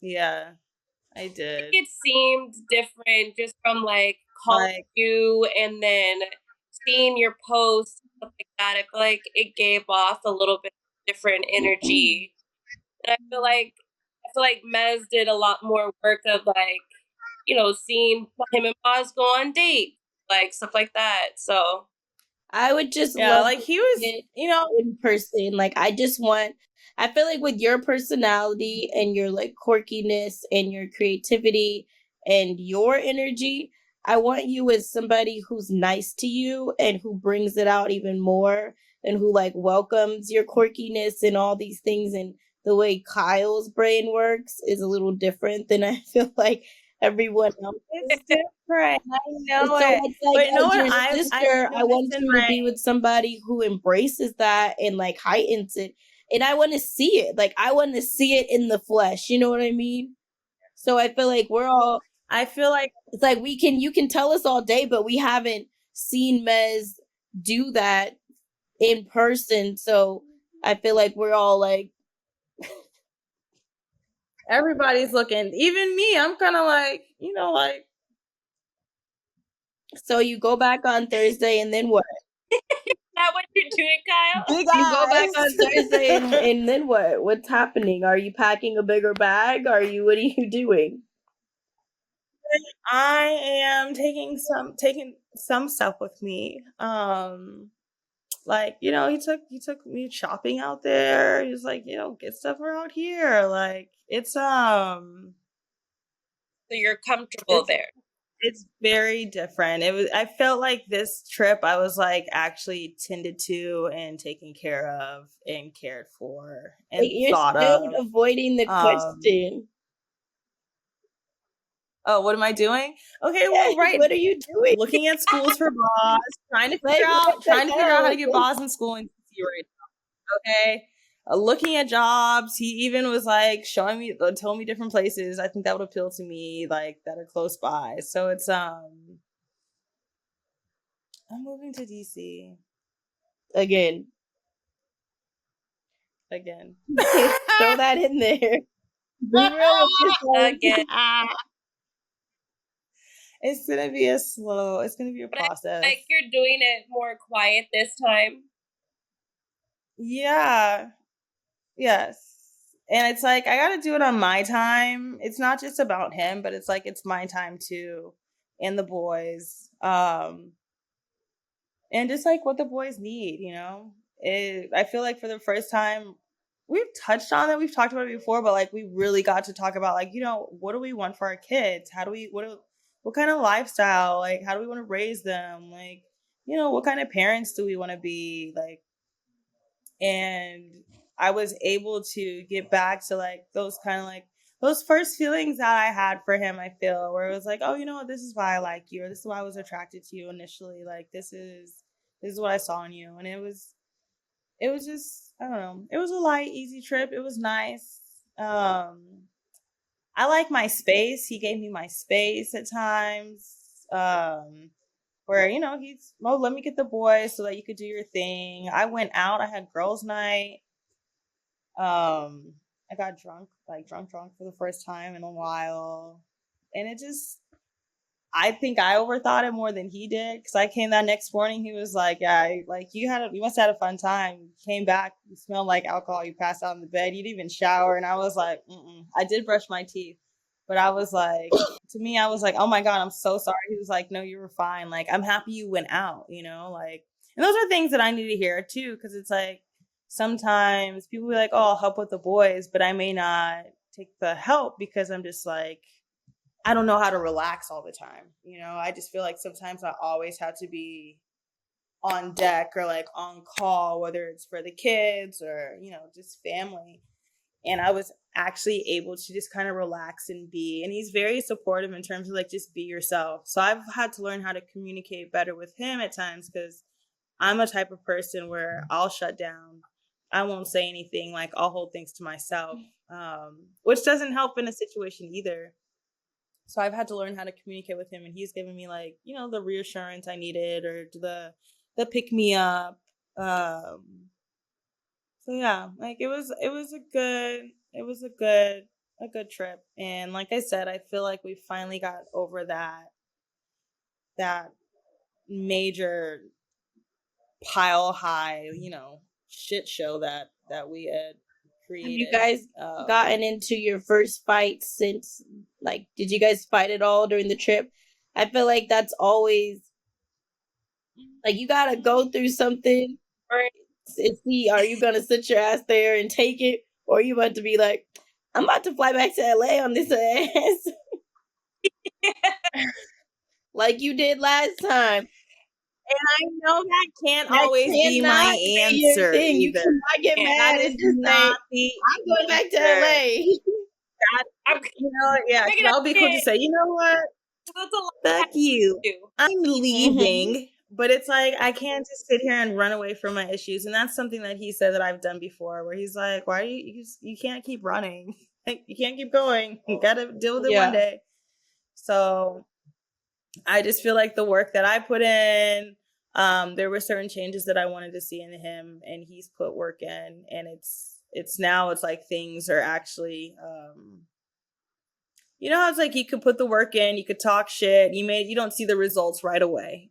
Yeah, I did. It seemed different just from like calling you and then seeing your posts, stuff like that. I feel like it gave off a little bit different energy. And I feel like Mez did a lot more work of like, seeing him and Maz go on dates, like stuff like that. So I would just yeah, love like to he was, see it in person. Like, I feel like with your personality and your like quirkiness and your creativity and your energy, I want you as somebody who's nice to you and who brings it out even more and who like welcomes your quirkiness and all these things. And the way Kyle's brain works is a little different than I feel like everyone else. it's different. I know So it. it's like, But you know as what? your sister, I want noticed in you to be with somebody who embraces that and like heightens it. And I want to see it. Like, I want to see it in the flesh. You know what I mean? So I feel like I feel like it's like you can tell us all day, but we haven't seen Mez do that in person. So I feel like we're all like, everybody's looking, even me. I'm kind of like, like. So you go back on Thursday and then what? is that what you're doing, Kyle? Big You go back eyes. on Thursday and then what? What's happening? Are you packing a bigger bag? What are you doing? I am taking some stuff with me. Like, he took me shopping out there. He was like, get stuff around here. Like, it's So you're comfortable there. It's very different. I felt like this trip I was like actually tended to and taken care of and cared for and You're thought still of. avoiding the question. Oh, what am I doing? Okay, well, right. What are you doing? Looking at schools for Boz, trying to figure out how to get Boz in school in DC right now. Okay. Looking at jobs. He even was like telling me different places. I think that would appeal to me, like that are close by. So it's I'm moving to DC Again. Throw that in there. Be real with yourself. Again. It's gonna be a process. Like you're doing it more quiet this time. Yeah. Yes. And it's like I gotta do it on my time. It's not just about him, but it's like it's my time too. And the boys. And just like what the boys need, I feel like for the first time we've touched on it, we've talked about it before, but like we really got to talk about like, what do we want for our kids? What kind of lifestyle? Like, how do we want to raise them? Like, what kind of parents do we want to be? Like, and I was able to get back to like those kind of like those first feelings that I had for him, I feel, where it was like, oh, you know what, this is why I like you, or this is why I was attracted to you initially. Like, this is what I saw in you. And it was just, I don't know. It was a light, easy trip. It was nice. I like my space. He gave me my space at times. Where, let me get the boys so that you could do your thing. I went out. I had girls' night. I got drunk for the first time in a while. And it just, I think I overthought it more than he did, because I came that next morning. He was like, "Yeah, like you must have had a fun time. You came back, you smelled like alcohol. You passed out in the bed. You didn't even shower." And I was like, I did brush my teeth, but I was like, to me, I was like, "Oh my God, I'm so sorry." He was like, "No, you were fine. Like, I'm happy you went out, like," and those are things that I need to hear too, because it's like sometimes people be like, "Oh, I'll help with the boys," but I may not take the help because I'm just like, I don't know how to relax all the time. I just feel like sometimes I always have to be on deck or like on call, whether it's for the kids or, just family. And I was actually able to just kind of relax and be. And he's very supportive in terms of like, just be yourself. So I've had to learn how to communicate better with him at times, because I'm a type of person where I'll shut down. I won't say anything. Like, I'll hold things to myself, which doesn't help in a situation either. So I've had to learn how to communicate with him, and he's given me like, the reassurance I needed, or the pick me up. So yeah, like it was a good trip. And like I said, I feel like we finally got over that major pile high, shit show that we had created. Have you guys gotten into your first fight since, like, did you guys fight at all during the trip? I feel like that's always, like, you gotta go through something and see, are you gonna sit your ass there and take it, or are you about to be like, I'm about to fly back to LA on this ass? Like you did last time. And I know that can't always be my answer. You cannot get mad and just say, I'm going back to LA. That would be cool to say, you know what? Fuck you. I'm leaving. Mm-hmm. But it's like, I can't just sit here and run away from my issues. And that's something that he said that I've done before, where he's like, why you can't keep running. Like, you can't keep going. You got to deal with it one day. So I just feel like the work that I put in, there were certain changes that I wanted to see in him, and he's put work in, and it's now like things are actually, how it's like you could put the work in, you could talk shit, you don't see the results right away,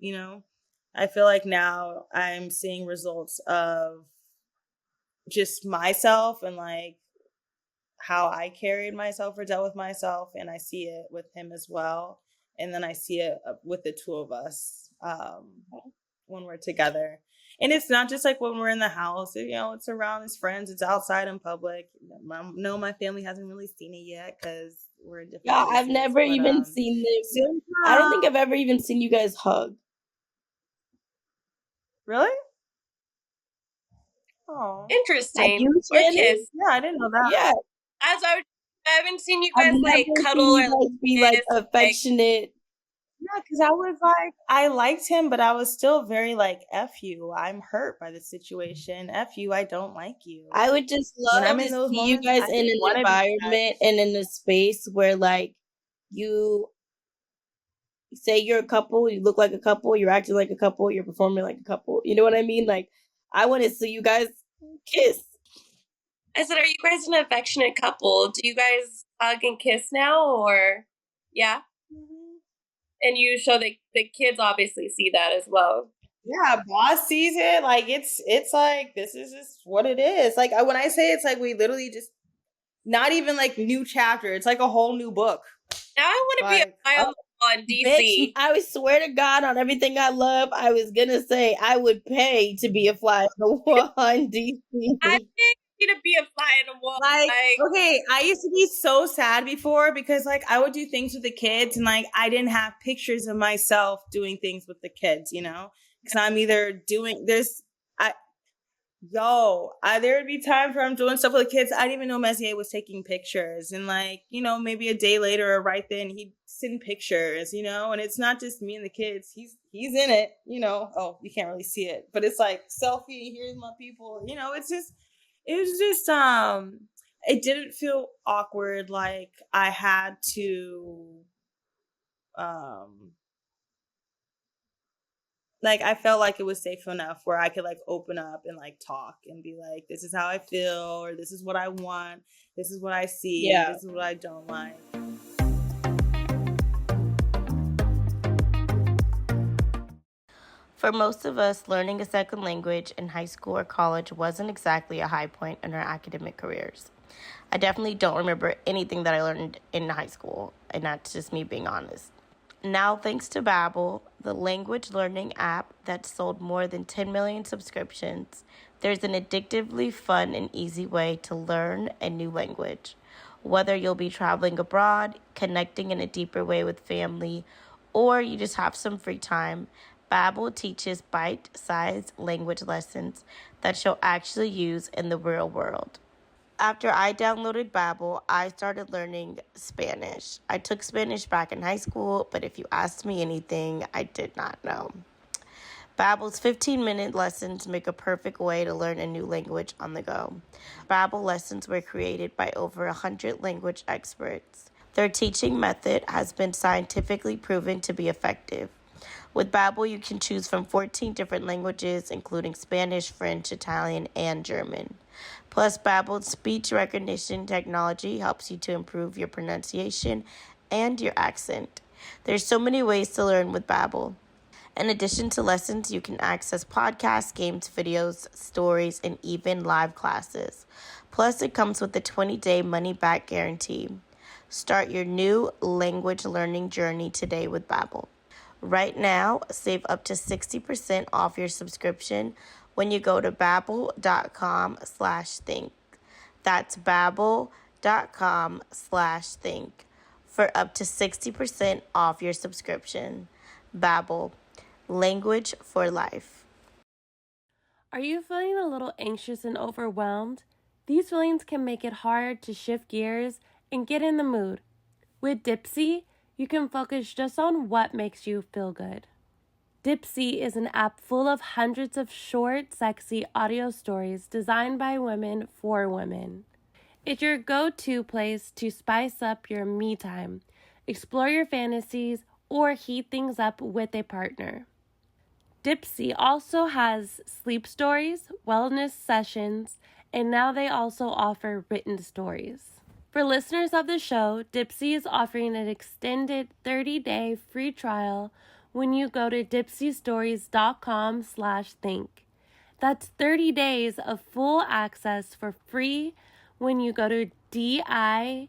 I feel like now I'm seeing results of just myself and like how I carried myself or dealt with myself, and I see it with him as well. And then I see it with the two of us when we're together. And it's not just like when we're in the house, it's around his friends, it's outside in public. No, my family hasn't really seen it yet because we're in different places. I've never even seen them. I don't think I've ever even seen you guys hug. Really? Oh, interesting. Or kiss. Yeah, I didn't know that. Yeah. I haven't seen you guys like cuddle or be like affectionate. Yeah, because I was like, I liked him, but I was still very like, F you. I'm hurt by the situation. F you, I don't like you. I would just love to see you guys in an environment and in a space where like you say you're a couple, you look like a couple, you're acting like a couple, you're performing like a couple. You know what I mean? Like, I want to see you guys kiss. I said, are you guys an affectionate couple? Do you guys hug and kiss now, or yeah? Mm-hmm. And you show the kids obviously see that as well. Yeah, boss sees it. Like it's like, this is just what it is. Like when I say it's like we literally just, not even like new chapter. It's like a whole new book. Now I want to be a file on DC. Bitch, I would swear to God on everything I love, I was gonna say I would pay to be a fly on the wall on DC. I think to be a fly on the wall. Like, okay, I used to be so sad before because like I would do things with the kids and like I didn't have pictures of myself doing things with the kids, because I'm either doing this. There would be times where I'm doing stuff with the kids. I didn't even know Messier was taking pictures, and like, maybe a day later or right then he'd send pictures, and it's not just me and the kids. He's in it, Oh, you can't really see it, but it's like selfie. Here's my people, it was just, it didn't feel awkward. Like I had to, like I felt like it was safe enough where I could like open up and like talk and be like, this is how I feel, or this is what I want, this is what I see, this is what I don't like. For most of us, learning a second language in high school or college wasn't exactly a high point in our academic careers. I definitely don't remember anything that I learned in high school, and that's just me being honest. Now, thanks to Babbel, the language learning app that sold more than 10 million subscriptions, there's an addictively fun and easy way to learn a new language. Whether you'll be traveling abroad, connecting in a deeper way with family, or you just have some free time, Babbel teaches bite-sized language lessons that you'll actually use in the real world. After I downloaded Babbel, I started learning Spanish. I took Spanish back in high school, but if you asked me anything, I did not know. Babbel's 15-minute lessons make a perfect way to learn a new language on the go. Babbel lessons were created by over 100 language experts. Their teaching method has been scientifically proven to be effective. With Babbel, you can choose from 14 different languages, including Spanish, French, Italian, and German. Plus, Babbel's speech recognition technology helps you to improve your pronunciation and your accent. There's so many ways to learn with Babbel. In addition to lessons, you can access podcasts, games, videos, stories, and even live classes. Plus, it comes with a 20-day money-back guarantee. Start your new language learning journey today with Babbel. Right now, save up to 60% off your subscription when you go to babbel.com/think. That's babbel.com/think for up to 60% off your subscription. Babbel, language for life. Are you feeling a little anxious and overwhelmed? These feelings can make it hard to shift gears and get in the mood. With Dipsea, you can focus just on what makes you feel good. Dipsea is an app full of hundreds of short, sexy audio stories designed by women for women. It's your go-to place to spice up your me time, explore your fantasies, or heat things up with a partner. Dipsea also has sleep stories, wellness sessions, and now they also offer written stories. For listeners of the show, Dipsea is offering an extended 30-day free trial when you go to dipseastories.com/think. That's 30 days of full access for free when you go to DIPSEA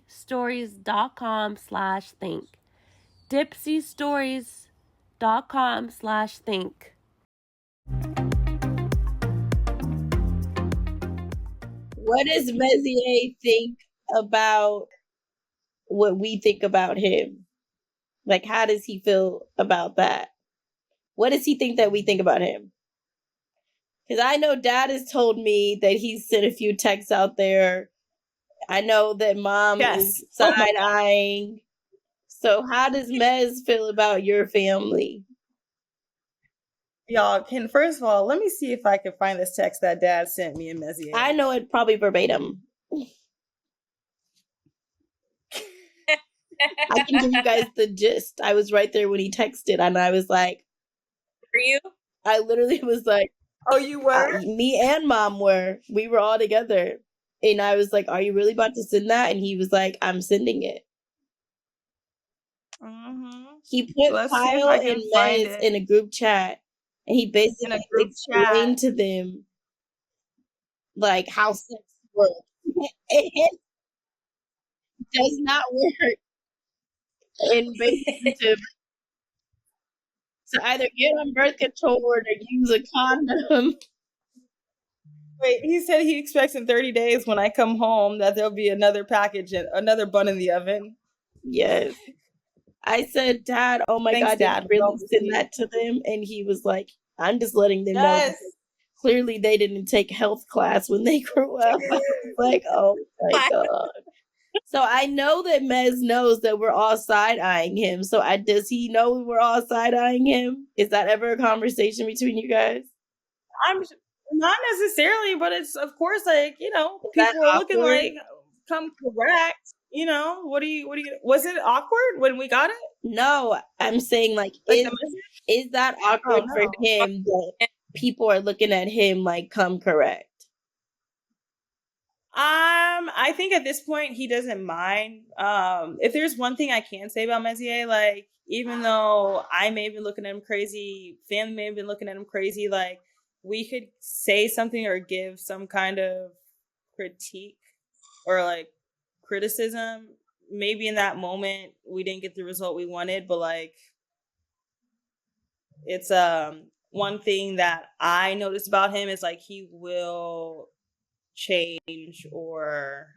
stories.com/think. dipseastories.com/think. What does Messier think about what we think about him? Like, how does he feel about that? What does he think that we think about him? Because I know Dad has told me that he's sent a few texts out there. I know that Mom is side-eyeing. So how does Mez feel about your family? Y'all can, first of all, let me see if I can find this text that Dad sent me and Messier. I know it probably verbatim. I can give you guys the gist. I was right there when he texted, and I was like, For you? I literally was like, oh, you were? Me and Mom were. We were all together. And I was like, are you really about to send that? And he was like, I'm sending it. Mm-hmm. He put Kyle and Mez in a group chat, and he basically explained to them like how sex works. It does not work. And basically to either get on birth control or to use a condom. Wait, he said he expects in 30 days when I come home that there'll be another package and another bun in the oven. Yes. I said, Dad, oh my God, Dad, really send that to them? And he was like, I'm just letting them know. Clearly they didn't take health class when they grew up. I was like, oh my God. So I know that Mez knows that we're all side-eyeing him. So does he know we're all side-eyeing him? Is that ever a conversation between you guys? I'm not necessarily, but it's, of course, like, you know, people are looking like, come correct. You know, what do you, was it awkward when we got it? No, I'm saying like is that awkward for him that people are looking at him like come correct? I think at this point he doesn't mind. If there's one thing I can say about Messier, like, even though I may have been looking at him crazy, family may have been looking at him crazy, like, we could say something or give some kind of critique or like criticism. Maybe in that moment we didn't get the result we wanted, but like, it's one thing that I noticed about him is like he will change or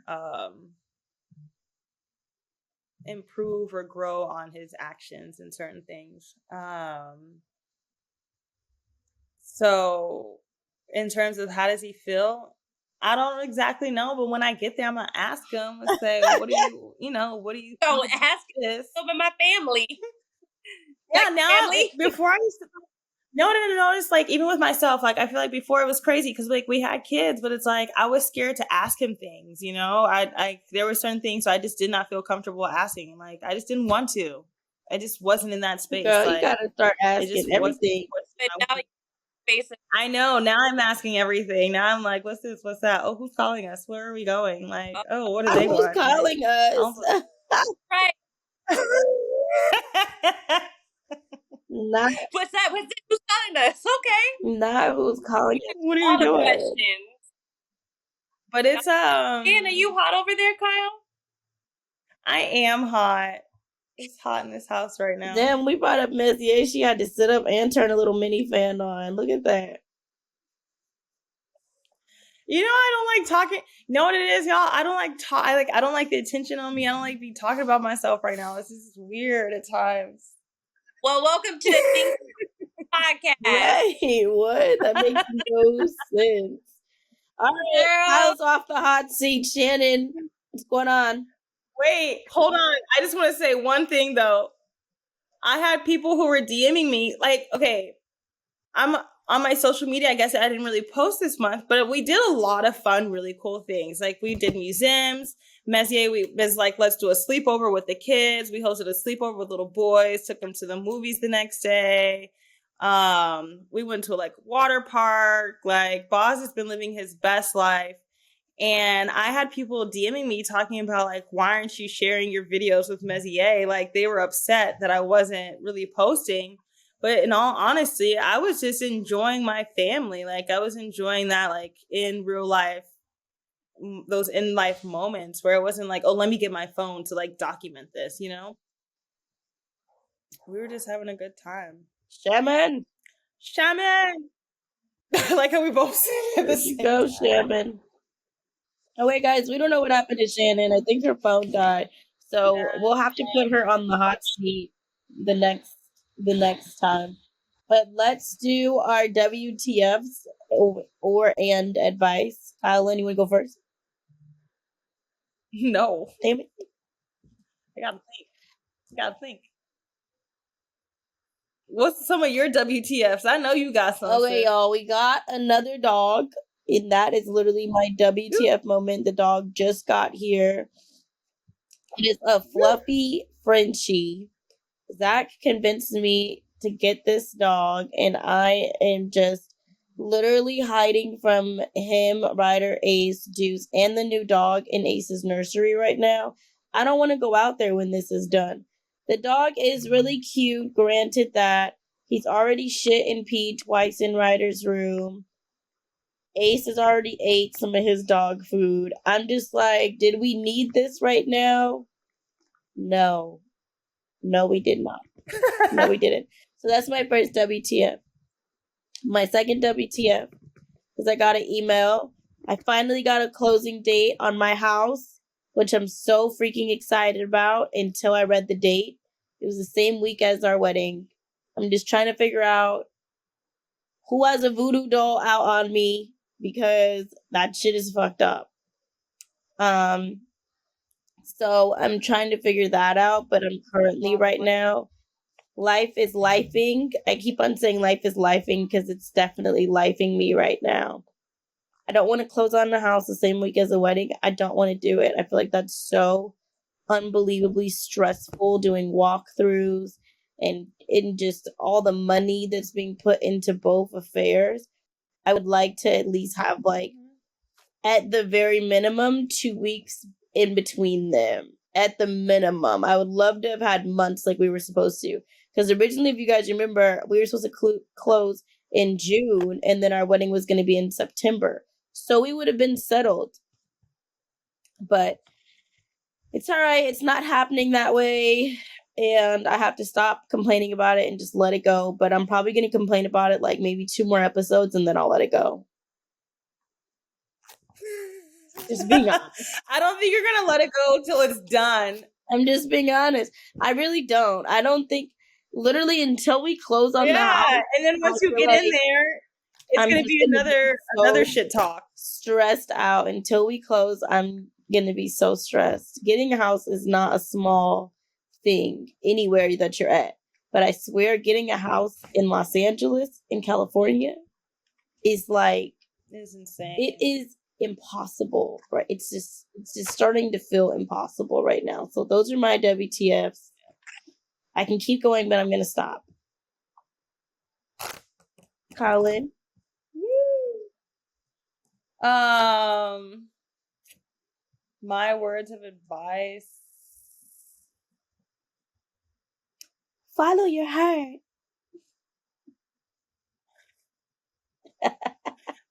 improve or grow on his actions and certain things. So in terms of how does he feel, I don't exactly know, but when I get there, I'm gonna ask him and say, "What do what do you?" Don't ask this over my family. Yeah, like now family? Before I used to. No. It's like, even with myself, like, I feel like before it was crazy because like we had kids, but it's like I was scared to ask him things. I there were certain things, so I just did not feel comfortable asking him. Like, I just didn't want to. I just wasn't in that space. Girl, like, you gotta start asking everything. But now basically, I know. Now I'm asking everything. Now I'm like, what's this? What's that? Oh, who's calling us? Where are we going? Like, oh, what do they Who's want? calling us? right. Not, What's that? Who's calling us? Okay. not who's calling us. What are All you the doing? questions. But it's And are you hot over there, Kyle? I am hot. It's hot in this house right now. Damn, we brought up Messier. She had to sit up and turn a little mini fan on. Look at that. I don't like talking. You know what it is, y'all? I don't like talk. I don't like the attention on me. I don't like be talking about myself right now. This is weird at times. Well, welcome to the Things podcast. Right, what? That makes no sense. All right, Girl. Kyle's off the hot seat. Shanan, what's going on? Wait, hold on. I just want to say one thing though. I had people who were DMing me. Like, okay, I'm on my social media. I guess I didn't really post this month, but we did a lot of fun, really cool things. Like, we did museums. Messier was like, let's do a sleepover with the kids. We hosted a sleepover with little boys, took them to the movies the next day. We went to like water park. Like, Boz has been living his best life. And I had people DMing me talking about like, why aren't you sharing your videos with Messier? Like, they were upset that I wasn't really posting. But in all honesty, I was just enjoying my family. Like, I was enjoying that, like, in real life, those in life moments where it wasn't like, oh, let me get my phone to like document this, We were just having a good time. Shaman. I like how we both said at the same Go, time. Shaman. Oh, wait, guys, we don't know what happened to Shanan. I think her phone died. So we'll have to put her on the hot seat the next time. But let's do our WTFs and advice. Kyle, you want to go first? No. Damn it. I gotta think. What's some of your WTFs? I know you got some. Okay, y'all, we got another dog, and that is literally my WTF moment. The dog just got here. It is a fluffy Frenchie. Zach convinced me to get this dog, and I am just literally hiding from him, Ryder, Ace, Juice, and the new dog in Ace's nursery right now. I don't want to go out there when this is done. The dog is really cute, granted that he's already shit and peed twice in Ryder's room. Ace has already ate some of his dog food. I'm just like, did we need this right now? No. No, we did not. No, we didn't. So that's my first WTF. My second WTF is I got an email. I finally got a closing date on my house, which I'm so freaking excited about until I read the date. It was the same week as our wedding. I'm just trying to figure out who has a voodoo doll out on me because that shit is fucked up. So I'm trying to figure that out, but I'm currently right now, life is lifing. I keep on saying life is lifing because it's definitely lifing me right now. I don't want to close on the house the same week as the wedding. I don't want to do it. I feel like that's so unbelievably stressful, doing walkthroughs and in just all the money that's being put into both affairs. I would like to at least have like at the very minimum 2 weeks in between them. At the minimum. I would love to have had months like we were supposed to. Because originally, if you guys remember, we were supposed to close in June, and then our wedding was going to be in September. So we would have been settled. But it's all right. It's not happening that way. And I have to stop complaining about it and just let it go. But I'm probably going to complain about it like maybe 2 more episodes, and then I'll let it go. Just being honest. I don't think you're going to let it go till it's done. I'm just being honest. I really don't. I don't think, literally, until we close on the house. And then once you get in there, it's going to be another shit talk. Stressed out. Until we close, I'm going to be so stressed. Getting a house is not a small thing anywhere that you're at. But I swear, getting a house in Los Angeles, in California, is like... It's insane. It is impossible, right? It's just starting to feel impossible right now. So those are my WTFs. I can keep going, but I'm going to stop. Colin? My words of advice. Follow your heart.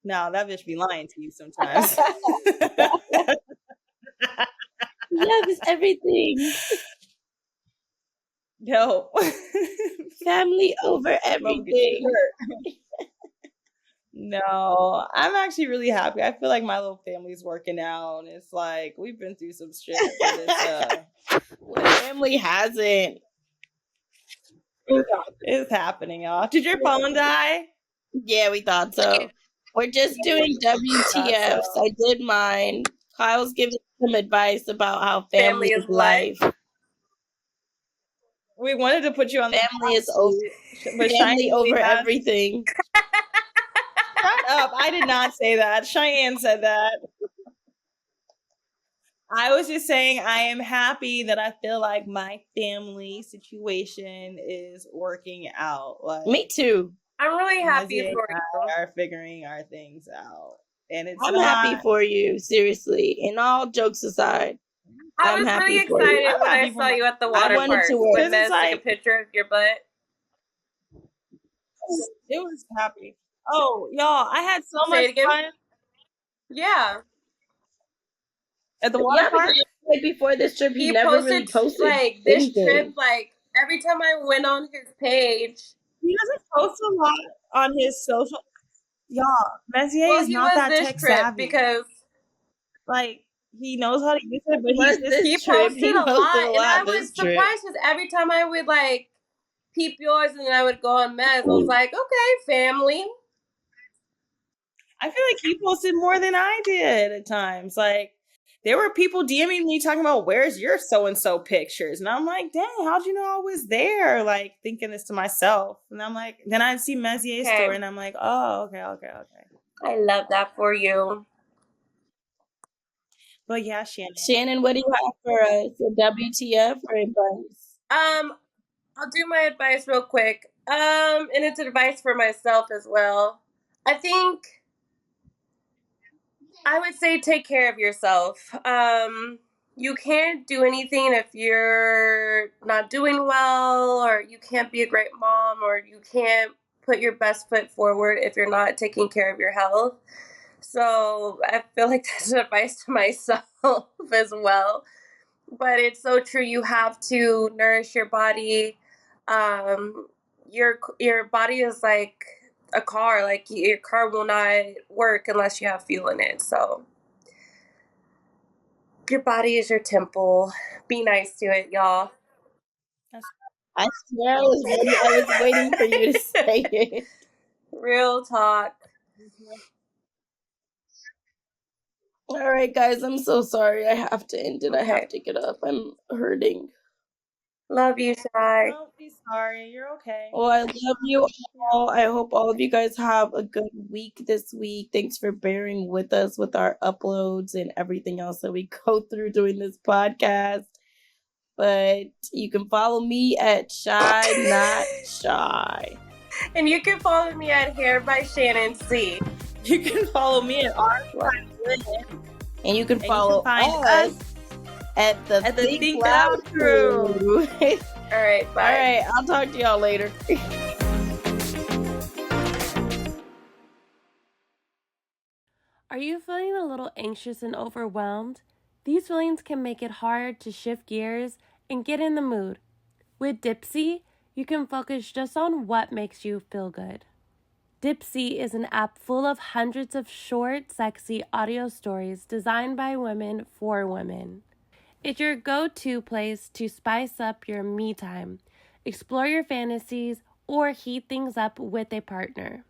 No, that bitch be lying to you sometimes. Love is everything. No. Family over everything. No, I'm actually really happy. I feel like my little family's working out. And it's like, we've been through some shit. What family hasn't? It's happening, y'all. Did your phone die? Yeah, we thought so. We're just doing WTFs. I did mine. Kyle's giving some advice about how family is life. We wanted to put you on family is over, but family over everything. Shut up! I did not say that. Cheyenne said that. I was just saying I am happy that I feel like my family situation is working out. Like, me too. I'm really happy for you. Are figuring our things out, and I'm happy for you. Seriously, and all jokes aside, I was really excited when I saw you at the water park. When Mez took a picture of your butt. It was happy. Oh, y'all! I had so much fun. Yeah. At the water park. Like before this trip, he never really posted like this trip. Like every time I went on his page. He doesn't post a lot on his social. Y'all, Messier is not that tech savvy because, like, he knows how to use it, but he posted a lot, and I was surprised because every time I would like peep yours, and then I would go on Mez, I was like, okay, family. I feel like he posted more than I did at times. Like, there were people DMing me talking about, where's your so-and-so pictures? And I'm like, dang, how'd you know I was there? Like, thinking this to myself. And I'm like, then I'd see Messier's story, and I'm like, oh, okay. I love that for you. But yeah, Shannon. Shannon, what do you have for us? A WTF or advice? I'll do my advice real quick. And it's advice for myself as well. I think I would say take care of yourself. You can't do anything if you're not doing well, or you can't be a great mom, or you can't put your best foot forward if you're not taking care of your health. So I feel like that's advice to myself as well. But it's so true. You have to nourish your body. Your body is like a car. Like, your car will not work unless you have fuel in it. So your body is your temple. Be nice to it, y'all. I swear I was waiting for you to say it. Real talk. All right, guys, I'm so sorry. I have to end it. Okay. I have to get up. I'm hurting. Love you, Chey. Don't be sorry. You're okay. Well, I love you all. I hope all of you guys have a good week this week. Thanks for bearing with us with our uploads and everything else that we go through doing this podcast. But you can follow me at Chey Not Shy. And you can follow me at Hair by Shanan C. You can follow me at R. And you can And follow you can find us us at the at the Think Think Loud Loud Crew. Crew. All right, bye. All right, I'll talk to y'all later. Are you feeling a little anxious and overwhelmed? These feelings can make it hard to shift gears and get in the mood. With Dipsea, you can focus just on what makes you feel good. Dipsea is an app full of hundreds of short, sexy audio stories designed by women for women. It's your go-to place to spice up your me time, explore your fantasies, or heat things up with a partner.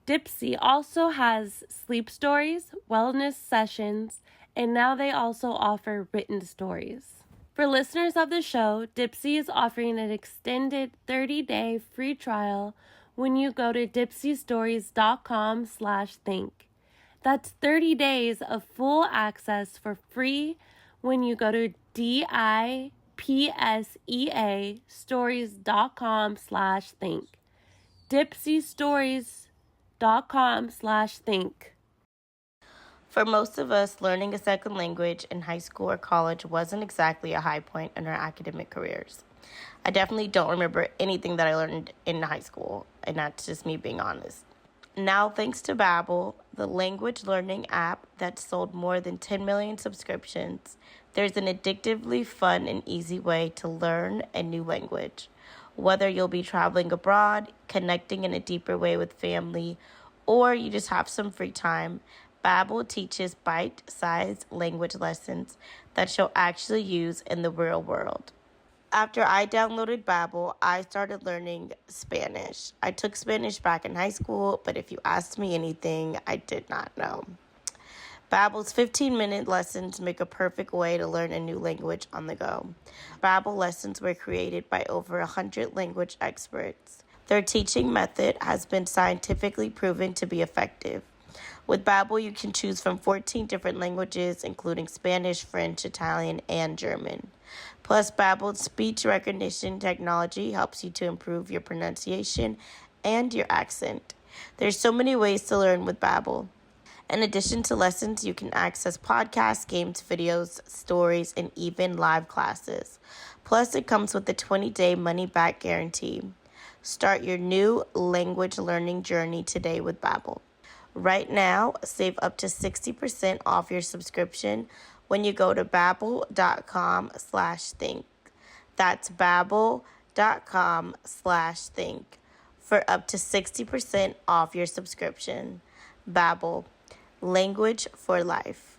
Dipsea also has sleep stories, wellness sessions, and now they also offer written stories. For listeners of the show, Dipsea is offering an extended 30-day free trial when you go to dipseastories.com/think. That's 30 days of full access for free when you go to DIPSEA stories.com/think. dipseastories.com/think. For most of us, learning a second language in high school or college wasn't exactly a high point in our academic careers. I definitely don't remember anything that I learned in high school, and that's just me being honest. Now, thanks to Babbel, the language learning app that sold more than 10 million subscriptions, there's an addictively fun and easy way to learn a new language. Whether you'll be traveling abroad, connecting in a deeper way with family, or you just have some free time, Babbel teaches bite-sized language lessons that you'll actually use in the real world. After I downloaded Babbel, I started learning Spanish. I took Spanish back in high school, but if you asked me anything, I did not know. Babbel's 15-minute lessons make a perfect way to learn a new language on the go. Babbel lessons were created by over 100 language experts. Their teaching method has been scientifically proven to be effective. With Babbel, you can choose from 14 different languages, including Spanish, French, Italian, and German. Plus, Babbel's speech recognition technology helps you to improve your pronunciation and your accent. There's so many ways to learn with Babbel. In addition to lessons, you can access podcasts, games, videos, stories, and even live classes. Plus, it comes with a 20-day money-back guarantee. Start your new language learning journey today with Babbel. Right now, save up to 60% off your subscription when you go to babbel.com/think. That's babbel.com/think for up to 60% off your subscription. Babbel, language for life.